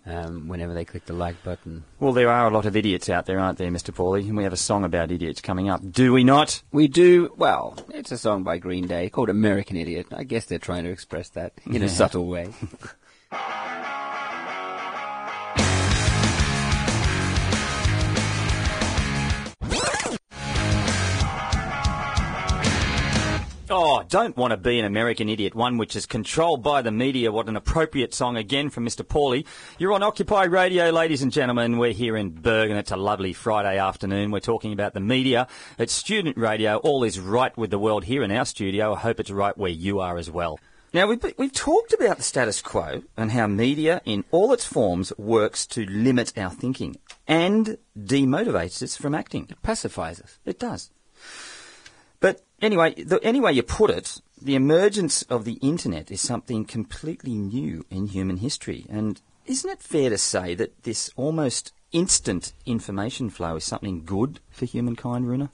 whenever they click the like button. Well, there are a lot of idiots out there, aren't there, Mr. Pauly? And we have a song about idiots coming up. Do we not? We do. Well, it's a song by Green Day called American Idiot. I guess they're trying to express that in a subtle way. Oh, don't want to be an American idiot, one which is controlled by the media. What an appropriate song again from Mr. Pauly. You're on Occupy Radio, ladies and gentlemen. We're here in Bergen. It's a lovely Friday afternoon. We're talking about the media. It's student radio. All is right with the world here in our studio. I hope it's right where you are as well. Now, we've talked about the status quo and how media in all its forms works to limit our thinking and demotivates us from acting. It pacifies us. It does. But anyway, any way you put it, the emergence of the internet is something completely new in human history. And isn't it fair to say that this almost instant information flow is something good for humankind, Runa?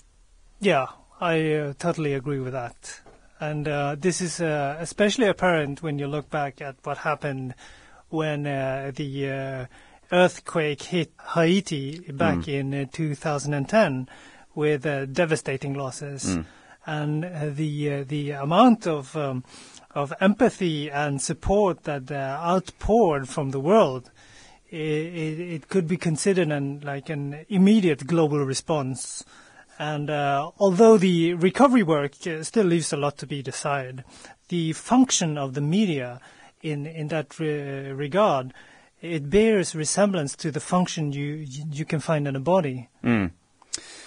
Yeah, I totally agree with that. And this is especially apparent when you look back at what happened when the earthquake hit Haiti back in 2010 with devastating losses. And the amount of empathy and support that outpoured from the world, it could be considered an immediate global response. And although the recovery work still leaves a lot to be desired, the function of the media in that regard, it bears resemblance to the function you can find in a body.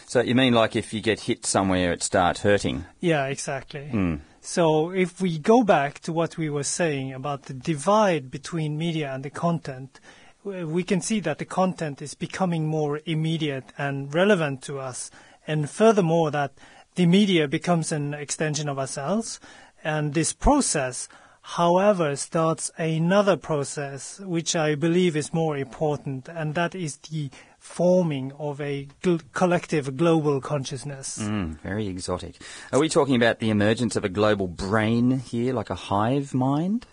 So you mean like if you get hit somewhere, it starts hurting? Yeah, exactly. So if we go back to what we were saying about the divide between media and the content, we can see that the content is becoming more immediate and relevant to us. And furthermore, that the media becomes an extension of ourselves. And this process, however, starts another process, which I believe is more important, and that is the forming of a collective global consciousness. Very exotic. Are we talking about the emergence of a global brain here, like a hive mind?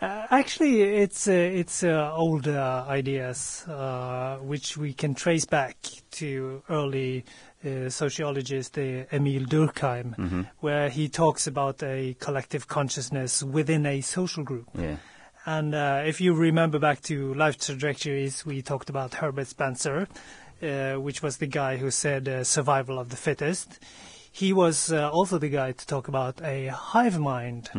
Actually, it's old ideas, which we can trace back to early sociologist Emil Durkheim, where he talks about a collective consciousness within a social group. Yeah. And if you remember back to Life Trajectories, we talked about Herbert Spencer, which was the guy who said survival of the fittest. He was also the guy to talk about a hive mind.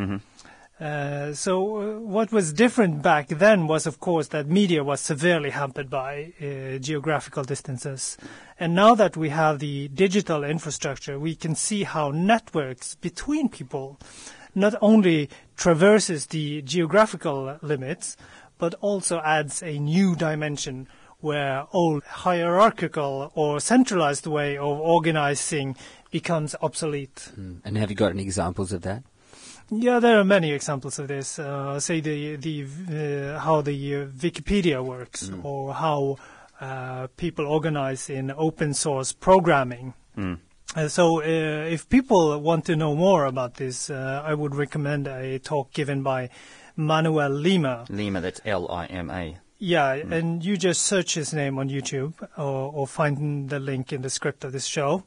So what was different back then was, of course, that media was severely hampered by geographical distances. And now that we have the digital infrastructure, we can see how networks between people not only traverses the geographical limits, but also adds a new dimension where old hierarchical or centralized way of organizing becomes obsolete. And have you got any examples of that? Yeah, there are many examples of this. Say how the Wikipedia works, or how people organize in open source programming. So if people want to know more about this, I would recommend a talk given by Manuel Lima. Lima, that's Lima. Yeah, and you just search his name on YouTube or find the link in the script of this show.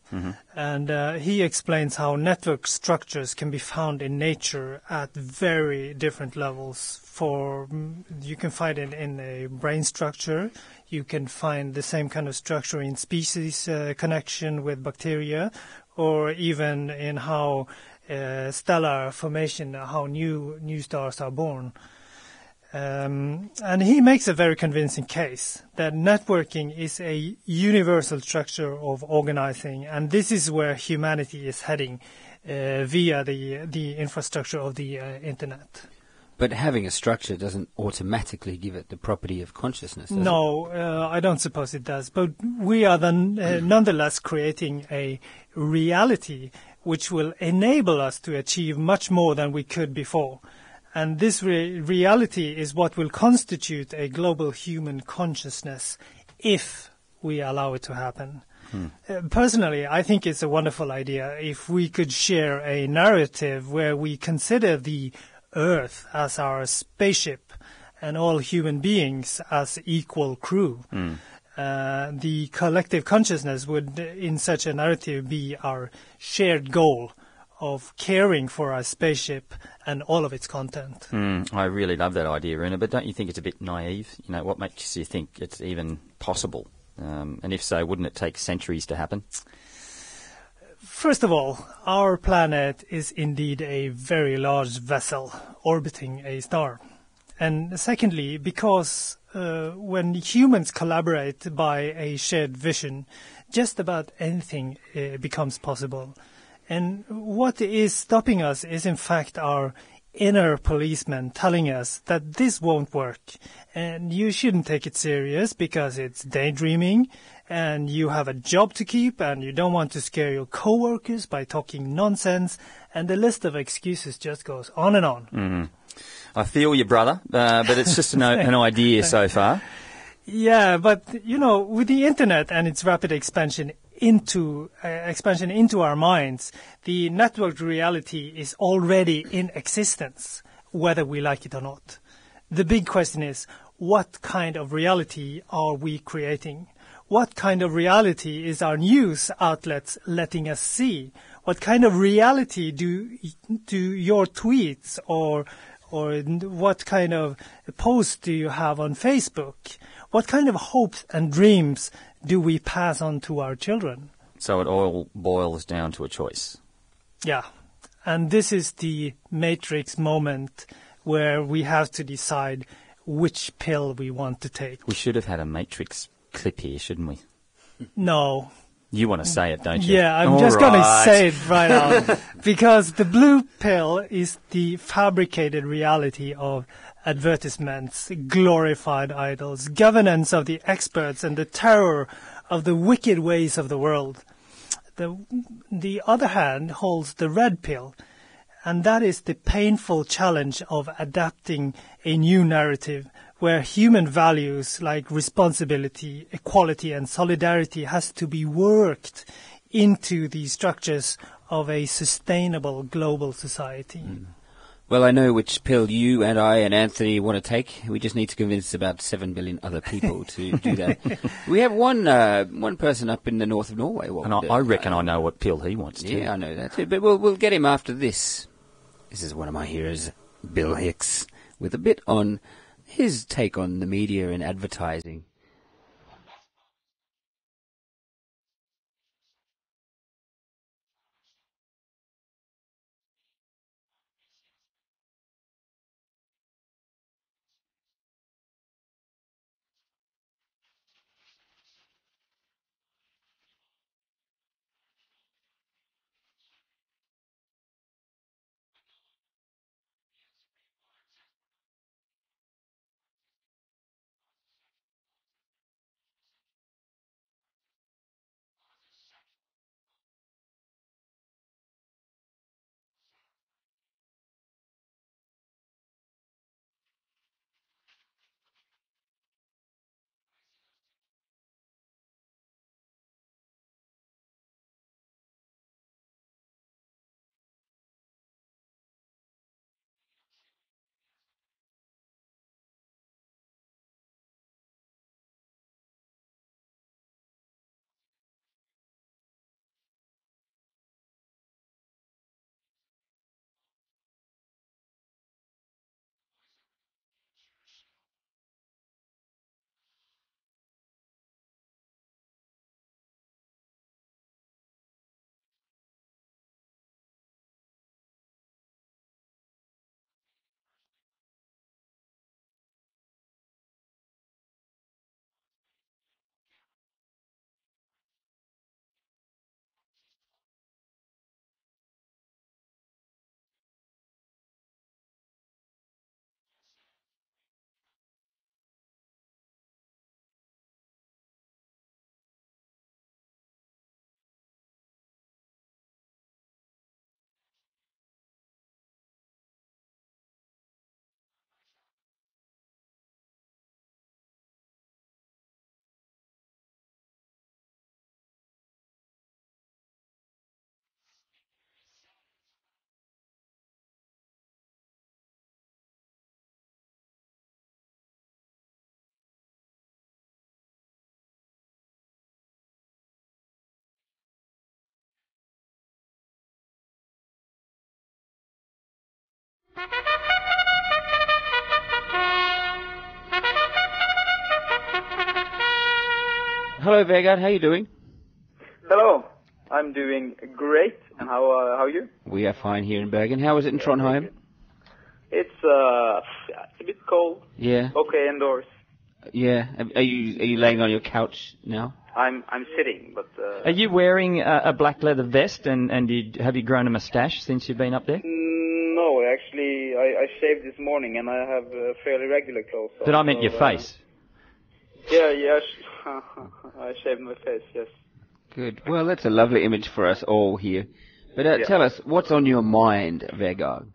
And he explains how network structures can be found in nature at very different levels. You can find it in a brain structure. You can find the same kind of structure in species connection with bacteria, or even in how stellar formation, how new stars are born. And he makes a very convincing case that networking is a universal structure of organizing, and this is where humanity is heading via the infrastructure of the internet. But having a structure doesn't automatically give it the property of consciousness, does it? No, I don't suppose it does. But we are then nonetheless creating a reality which will enable us to achieve much more than we could before. And this reality is what will constitute a global human consciousness if we allow it to happen. Personally, I think it's a wonderful idea if we could share a narrative where we consider the Earth as our spaceship and all human beings as equal crew. The collective consciousness would, in such a narrative, be our shared goal of caring for our spaceship and all of its content. I really love that idea, Runa, but don't you think it's a bit naive? You know, what makes you think it's even possible? And if so, wouldn't it take centuries to happen? First of all, our planet is indeed a very large vessel orbiting a star. And secondly, because when humans collaborate by a shared vision, just about anything becomes possible. And what is stopping us is, in fact, our inner policeman telling us that this won't work. And you shouldn't take it serious because it's daydreaming and you have a job to keep and you don't want to scare your coworkers by talking nonsense. And the list of excuses just goes on and on. I feel you, brother, but it's just an idea so far. Yeah, but, you know, with the internet and its rapid expansion, expansion into our minds, the networked reality is already in existence, whether we like it or not. The big question is, what kind of reality are we creating? What kind of reality is our news outlets letting us see? What kind of reality do your tweets or what kind of posts do you have on Facebook? What kind of hopes and dreams do we pass on to our children? So it all boils down to a choice. Yeah. And this is the Matrix moment where we have to decide which pill we want to take. We should have had a Matrix clip here, shouldn't we? No. You want to say it, don't you? Yeah, I'm just going to say it right now. Because the blue pill is the fabricated reality of advertisements, glorified idols, governance of the experts, and the terror of the wicked ways of the world. The other hand holds the red pill, and that is the painful challenge of adapting a new narrative where human values like responsibility, equality, and solidarity has to be worked into the structures of a sustainable global society. Well, I know which pill you and I and Anthony want to take. We just need to convince about 7 billion other people to do that. We have one person up in the north of Norway. And I reckon I know what pill he wants to. Yeah, I know that too. But we'll get him after this. This is one of my heroes, Bill Hicks, with a bit on his take on the media and advertising. Hello, Vegard. How are you doing? Hello. I'm doing great. And how are you? We are fine here in Bergen. How is it in Trondheim? It's a bit cold. Yeah. Okay, indoors. Yeah. Are you laying on your couch now? I'm sitting, but. Are you wearing a black leather vest and have you grown a moustache since you've been up there? No, actually, I shaved this morning and I have fairly regular clothes. But I meant your face. Yeah. I shaved my face. Yes. Good. Well, that's a lovely image for us all here. But tell us, what's on your mind, Vegard?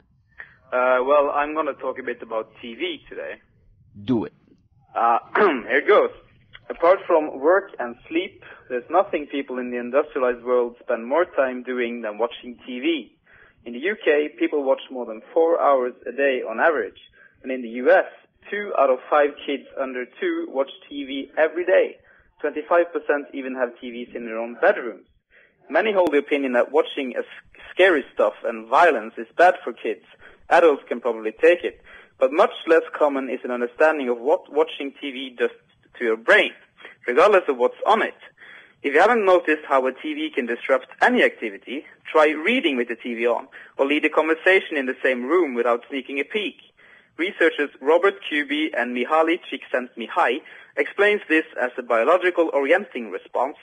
Well, I'm going to talk a bit about TV today. Do it. Here goes. Apart from work and sleep, there's nothing people in the industrialized world spend more time doing than watching TV. In the UK, people watch more than 4 hours a day on average. And in the US, 2 out of 5 kids under 2 watch TV every day. 25% even have TVs in their own bedrooms. Many hold the opinion that watching scary stuff and violence is bad for kids. Adults can probably take it. But much less common is an understanding of what watching TV does to your brain, regardless of what's on it. If you haven't noticed how a TV can disrupt any activity, try reading with the TV on, or lead a conversation in the same room without sneaking a peek. Researchers Robert Kuby and Mihaly Csikszentmihalyi explains this as a biological orienting response,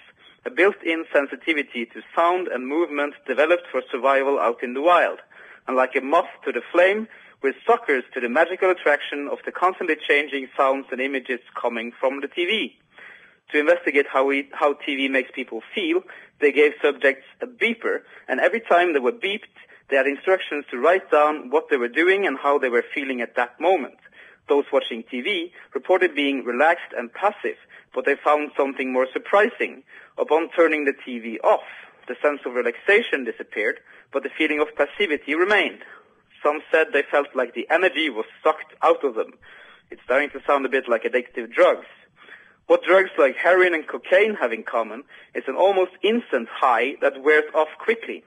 a built-in sensitivity to sound and movement developed for survival out in the wild. And like a moth to the flame, we're suckers to the magical attraction of the constantly changing sounds and images coming from the TV. To investigate how TV makes people feel, they gave subjects a beeper, and every time they were beeped, they had instructions to write down what they were doing and how they were feeling at that moment. Those watching TV reported being relaxed and passive, but they found something more surprising. Upon turning the TV off, the sense of relaxation disappeared, but the feeling of passivity remained. Some said they felt like the energy was sucked out of them. It's starting to sound a bit like addictive drugs. What drugs like heroin and cocaine have in common is an almost instant high that wears off quickly.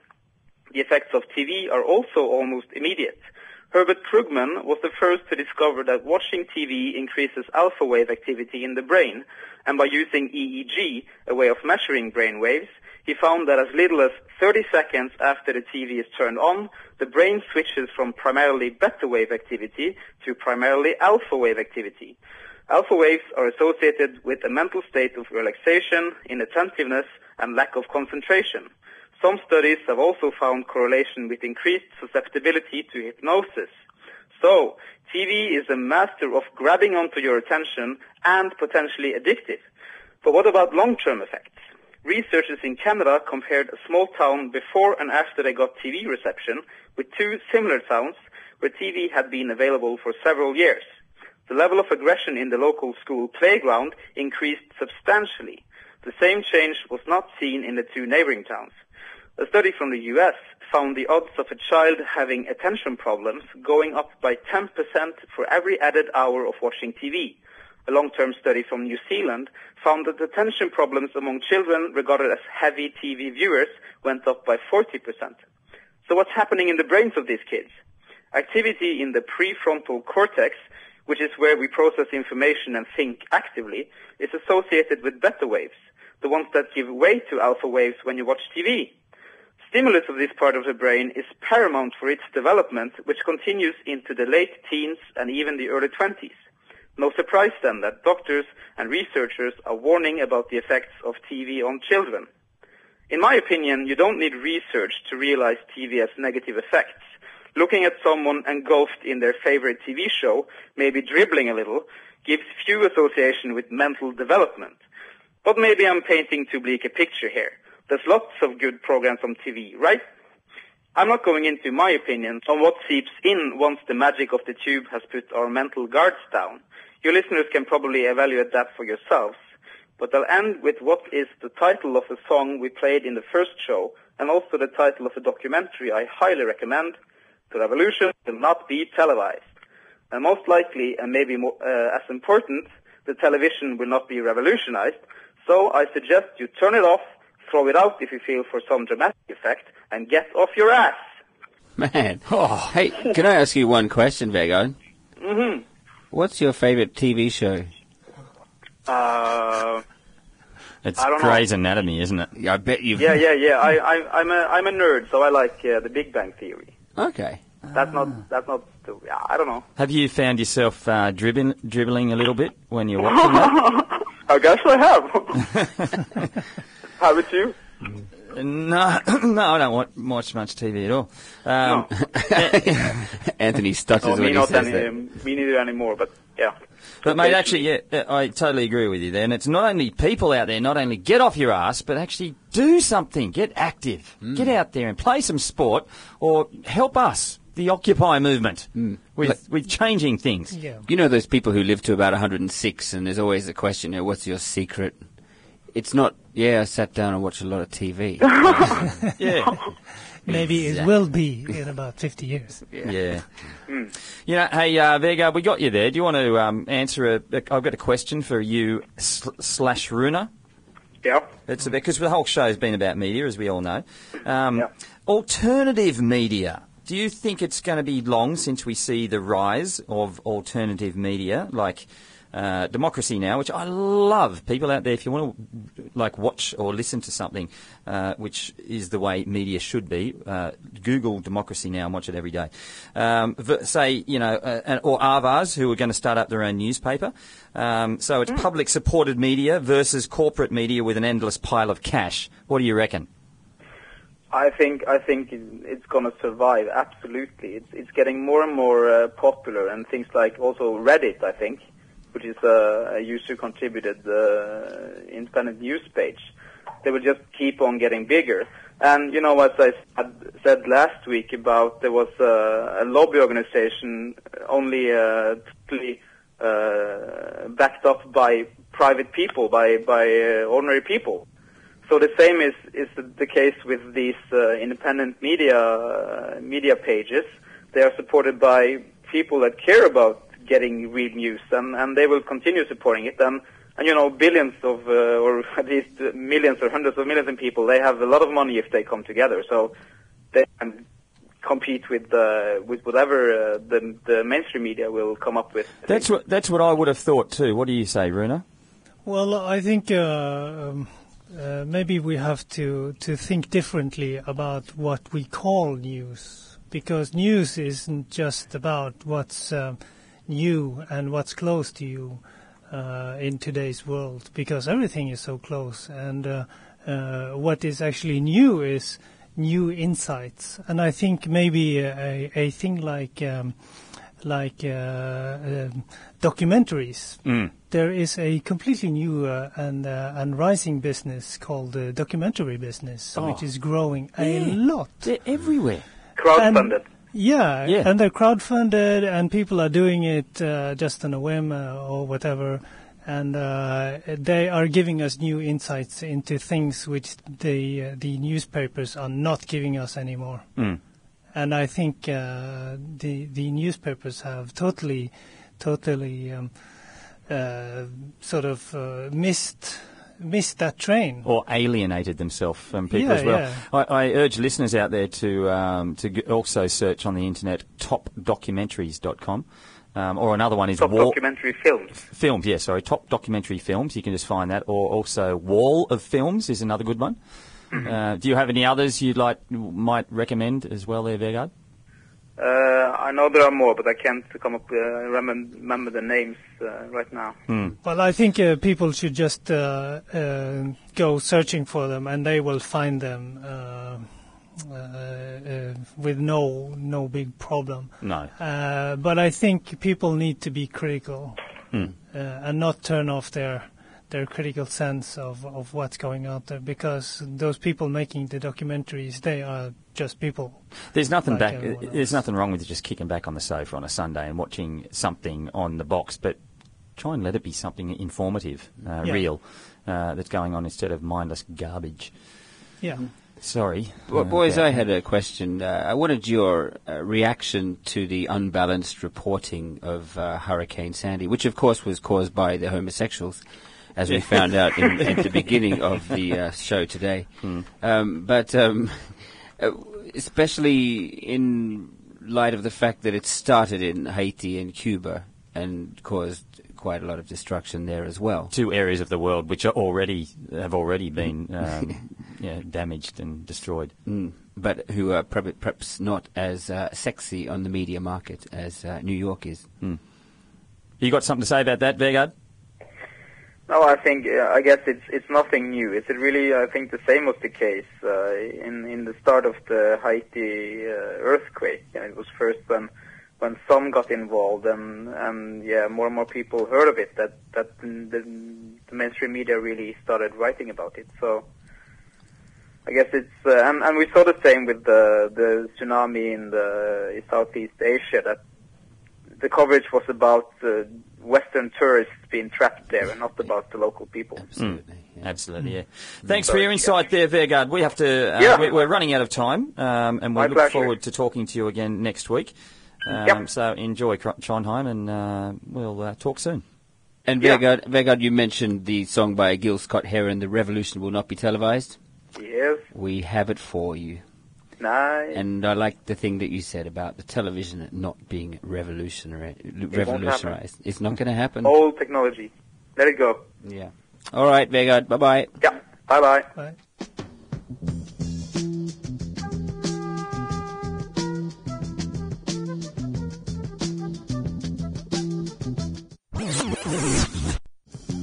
The effects of TV are also almost immediate. Herbert Krugman was the first to discover that watching TV increases alpha wave activity in the brain, and by using EEG, a way of measuring brain waves, he found that as little as 30 seconds after the TV is turned on, the brain switches from primarily beta wave activity to primarily alpha wave activity. Alpha waves are associated with a mental state of relaxation, inattentiveness, and lack of concentration. Some studies have also found correlation with increased susceptibility to hypnosis. So, TV is a master of grabbing onto your attention and potentially addictive. But what about long-term effects? Researchers in Canada compared a small town before and after they got TV reception with 2 similar towns where TV had been available for several years. The level of aggression in the local school playground increased substantially. The same change was not seen in the 2 neighboring towns. A study from the US found the odds of a child having attention problems going up by 10% for every added hour of watching TV. A long-term study from New Zealand found that attention problems among children regarded as heavy TV viewers went up by 40%. So what's happening in the brains of these kids? Activity in the prefrontal cortex, which is where we process information and think actively, is associated with beta waves, the ones that give way to alpha waves when you watch TV. Stimulus of this part of the brain is paramount for its development, which continues into the late teens and even the early 20s. No surprise then that doctors and researchers are warning about the effects of TV on children. In my opinion, you don't need research to realize TV has negative effects. Looking at someone engulfed in their favorite TV show, maybe dribbling a little, gives few association with mental development. But maybe I'm painting too bleak a picture here. There's lots of good programs on TV, right? I'm not going into my opinion on what seeps in once the magic of the tube has put our mental guards down. Your listeners can probably evaluate that for yourselves. But I'll end with what is the title of a song we played in the first show, and also the title of a documentary I highly recommend. The revolution will not be televised. And most likely, and maybe more, as important, the television will not be revolutionized. So I suggest you turn it off, throw it out if you feel for some dramatic effect, and get off your ass. Man. Oh. Hey, can I ask you one question, Vegard? Mm-hmm. What's your favorite TV show? It's Grey's Anatomy, isn't it? Yeah, I bet you've... Yeah. I'm a nerd, so I like The Big Bang Theory. Okay. That's not. I don't know. Have you found yourself dribbling a little bit when you're watching that? I guess I have. How about you? No, I don't watch much TV at all. No. Anthony stutters when he says that. Me neither anymore, but yeah. But mate, actually, yeah, I totally agree with you there. And it's not only people out there, not only get off your ass, but actually do something. Get active. Get out there and play some sport, or help us the Occupy movement with changing things. Yeah. You know those people who live to about 106, and there's always the question, what's your secret? It's not, I sat down and watched a lot of TV. Yeah. Maybe it will be in about 50 years. Yeah. You know, hey, Vegard, we got you there. Do you want to answer I've got a question for you / Runa. Yeah. It's because the whole show's been about media, as we all know. Alternative media. Do you think it's going to be long since we see the rise of alternative media, like Democracy Now!, which I love? People out there, if you want to watch or listen to something, which is the way media should be, Google Democracy Now! And watch it every day. Say, or Avaz, who are going to start up their own newspaper. So it's public-supported media versus corporate media with an endless pile of cash. What do you reckon? I think it's going to survive. Absolutely, it's getting more and more popular, and things like also Reddit, I think, which is a user-contributed independent news page. They will just keep on getting bigger. And, as I said last week about there was a lobby organization only totally backed up by private people, by ordinary people. So the same is the case with these independent media pages. They are supported by people that care about getting real news, and they will continue supporting it. And billions of, or at least millions or hundreds of millions of people, they have a lot of money if they come together. So they can compete with whatever the mainstream media will come up with. That's what I would have thought too. What do you say, Runa? Well, I think maybe we have to think differently about what we call news, because news isn't just about what's new and what's close to you in today's world, because everything is so close, and what is actually new is new insights. And I think maybe a thing like documentaries. There is a completely new and rising business called the documentary business, which is growing a lot. They're everywhere. Crowdfunded. Yeah, and they're crowdfunded, and people are doing it just on a whim or whatever, and they are giving us new insights into things which the newspapers are not giving us anymore. And I think the newspapers have totally sort of missed that train, or alienated themselves from people as well. Yeah. I urge listeners out there to also search on the internet topdocumentaries.com, or another one is Documentary Films. Top Documentary Films. You can just find that, or also Wall of Films is another good one. Do you have any others you'd might recommend as well there, Vegard? I know there are more, but I can't come up remember the names right now. Well, I think people should just go searching for them, and they will find them with no big problem. No. But I think people need to be critical and not turn off their critical sense of what's going out there, because those people making the documentaries, they are just people. There's nothing There's nothing wrong with just kicking back on the sofa on a Sunday and watching something on the box, but try and let it be something informative, real, that's going on instead of mindless garbage. Yeah. Sorry. Well, boys, I had a question. I wanted your reaction to the unbalanced reporting of Hurricane Sandy, which of course was caused by the homosexuals, as we found out in the beginning of the show today. But especially in light of the fact that it started in Haiti and Cuba and caused quite a lot of destruction there as well. Two areas of the world which have already been damaged and destroyed. But who are perhaps not as sexy on the media market as New York is. You got something to say about that, Vegard? No, I think I guess it's nothing new. It's really, I think the same was the case in the start of the Haiti earthquake. It was first when some got involved and more and more people heard of it that the mainstream media really started writing about it. So I guess it's and we saw the same with the tsunami in the Southeast Asia, that the coverage was about Western tourists being trapped there and not about the local people. Absolutely, yeah. Thanks for your insight there, Vegard. We have to. We're running out of time, and we look forward to talking to you again next week. So enjoy Trondheim, and we'll talk soon. And Vegard, you mentioned the song by Gil Scott-Heron, "The Revolution Will Not Be Televised." Yes. We have it for you. Nice. And I like the thing that you said about the television not being revolutionized. It's not going to happen. Old technology. Let it go. Yeah. All right, Vegard. Bye-bye. Yeah. Bye-bye. Bye.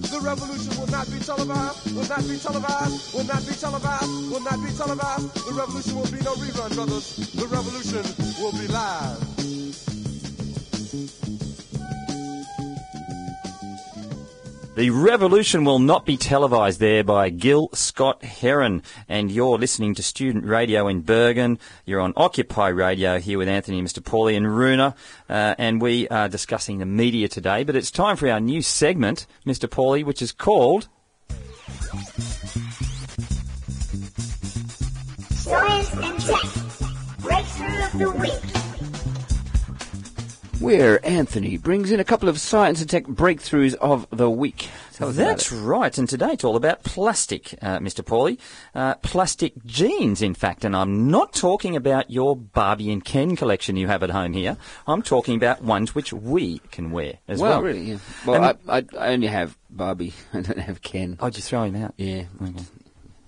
The revolution will not be televised, will not be televised, will not be televised, will not be televised. The revolution will be no rerun, brothers. The revolution will be live. The Revolution Will Not Be Televised there by Gil Scott-Heron. And you're listening to Student Radio in Bergen. You're on Occupy Radio here with Anthony, Mr. Paulie and Runa. And we are discussing the media today. But it's time for our new segment, Mr. Paulie, which is called... Science and Tech. Breakthrough of the Week. Where Anthony brings in a couple of science and tech breakthroughs of the week. That's right, and today it's all about plastic, Mr. Paulie. Plastic jeans, in fact, and I'm not talking about your Barbie and Ken collection you have at home here. I'm talking about ones which we can wear as well. Well, really, yeah. Well, I only have Barbie. I don't have Ken. Oh, did you throw him out? Yeah. Okay.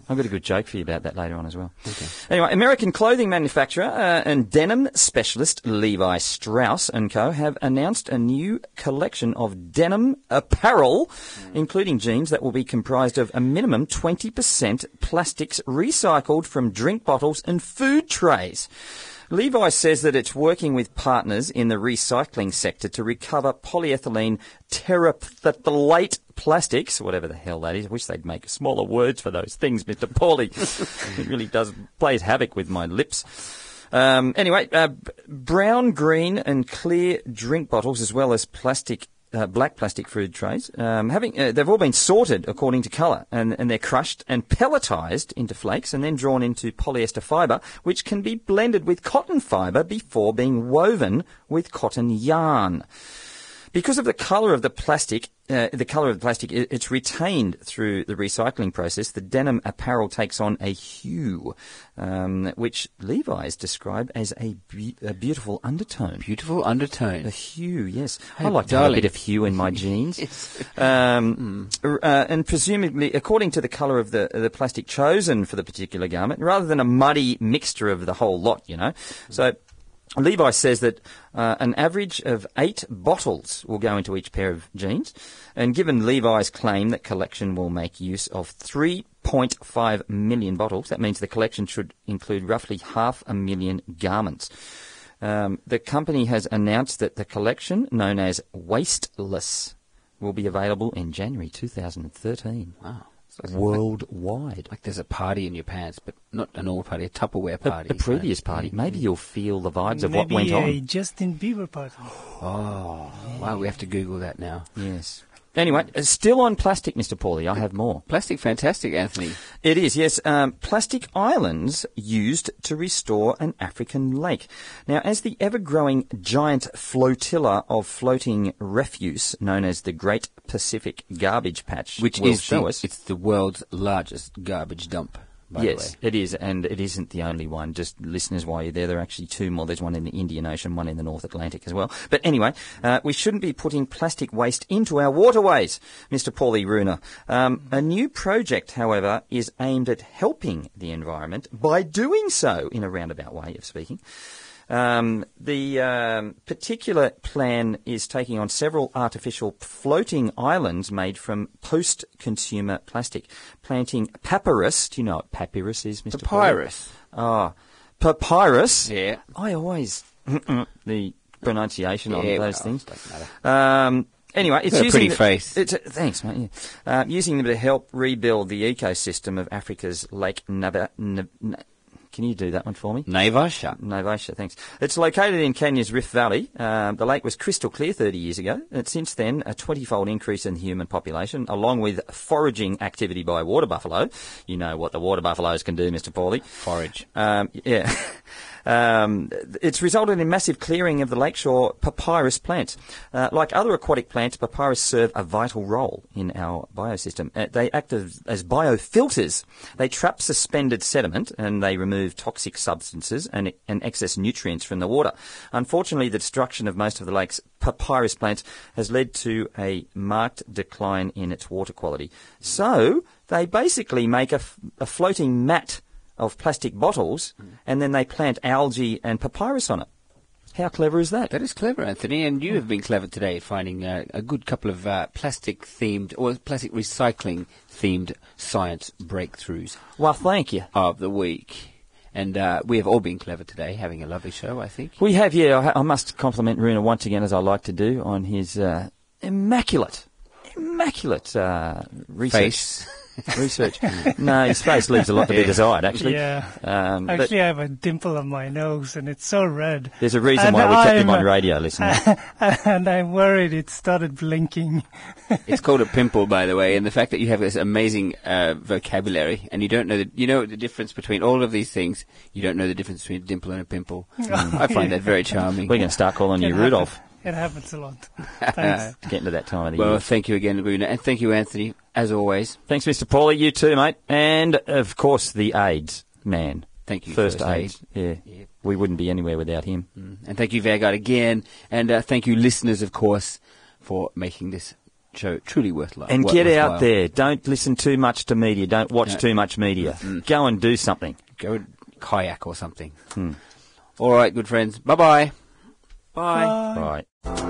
I've got a good joke for you about that later on as well. Okay. Anyway, American clothing manufacturer and denim specialist Levi Strauss & Co. have announced a new collection of denim apparel, including jeans that will be comprised of a minimum 20% plastics recycled from drink bottles and food trays. Levi says that it's working with partners in the recycling sector to recover polyethylene terephthalate plastics, whatever the hell that is. I wish they'd make smaller words for those things, Mr. Paulie. It really plays havoc with my lips. Anyway, brown, green and clear drink bottles as well as black plastic food trays, they've all been sorted according to colour, and they're crushed and pelletized into flakes and then drawn into polyester fibre, which can be blended with cotton fibre before being woven with cotton yarn. Because of the colour of the plastic, it's retained through the recycling process. The denim apparel takes on a hue, which Levi's describe as a beautiful undertone. Beautiful undertone. A hue, yes. Hey, I like to have a bit of hue in my jeans. And presumably, according to the colour of the plastic chosen for the particular garment, rather than a muddy mixture of the whole lot, So Levi says that an average of 8 bottles will go into each pair of jeans, and given Levi's claim that collection will make use of 3.5 million bottles, that means the collection should include roughly 500,000 garments. The company has announced that the collection, known as Wasteless, will be available in January 2013. Wow. Worldwide. Like there's a party in your pants, but not a normal party, a Tupperware party. A previous party. Maybe you'll feel the vibes of what went on. Maybe a Justin Bieber party. Oh, wow, we have to Google that now. Yes. Anyway, still on plastic, Mr. Paulie, I have more. Plastic, fantastic, Anthony. It is, yes. Plastic islands used to restore an African lake. Now, as the ever-growing giant flotilla of floating refuse, known as the Great Pacific Garbage Patch, which will is show us... It's the world's largest garbage dump. Yes, it is, and it isn't the only one. Just listeners, while you're there are actually 2 more. There's one in the Indian Ocean, one in the North Atlantic as well. But anyway, we shouldn't be putting plastic waste into our waterways, Mr. Paulie Runa. A new project, however, is aimed at helping the environment by doing so, in a roundabout way of speaking. The particular plan is taking on several artificial floating islands made from post-consumer plastic, planting papyrus. Do you know what papyrus is, Mr. Papyrus. Ah, papyrus. Yeah. I always the pronunciation on those things. Doesn't matter. Anyway, it's Got a using pretty face. Thanks, mate. Yeah. Using them to help rebuild the ecosystem of Africa's Lake Can you do that one for me? Naivasha, thanks. It's located in Kenya's Rift Valley. The lake was crystal clear 30 years ago. And since then, a 20-fold increase in the human population, along with foraging activity by water buffalo. You know what the water buffaloes can do, Mr. Paulie. Forage. Yeah. It's resulted in massive clearing of the lakeshore papyrus plants. Like other aquatic plants, papyrus serve a vital role in our biosystem. They act as biofilters. They trap suspended sediment and they remove toxic substances and excess nutrients from the water. Unfortunately, the destruction of most of the lake's papyrus plants has led to a marked decline in its water quality. So they basically make a floating mat of plastic bottles, and then they plant algae and papyrus on it. How clever is that? That is clever, Anthony, and you have been clever today finding a good couple of plastic-themed or plastic recycling-themed science breakthroughs. Well, thank you. Of the week. And we have all been clever today, having a lovely show, I think. We have, yeah. I must compliment Runa once again, as I like to do, on his immaculate research. Face. Research. No, his face leaves a lot to be desired, actually. Yeah. Actually, I have a dimple on my nose, and it's so red. There's a reason why we kept him on radio, listener. And I'm worried it started blinking. It's called a pimple, by the way, and the fact that you have this amazing vocabulary, and you don't know the difference between all of these things. You don't know the difference between a dimple and a pimple. I find that very charming. We're going to start calling you Rudolph. It happens a lot. Thanks. Getting to that time of the year. Well, thank you again, Runa, and thank you, Anthony, as always. Thanks, Mr. Paulie. You too, mate. And, of course, the AIDS man. Thank you. First Aid. Yeah. Yep. We wouldn't be anywhere without him. And thank you, Vanguard, again. And thank you, listeners, of course, for making this show truly worthwhile. And get out there. Don't listen too much to media. Don't watch too much media. Go and do something. Go kayak or something. All right, good friends. Bye-bye. Bye. Bye.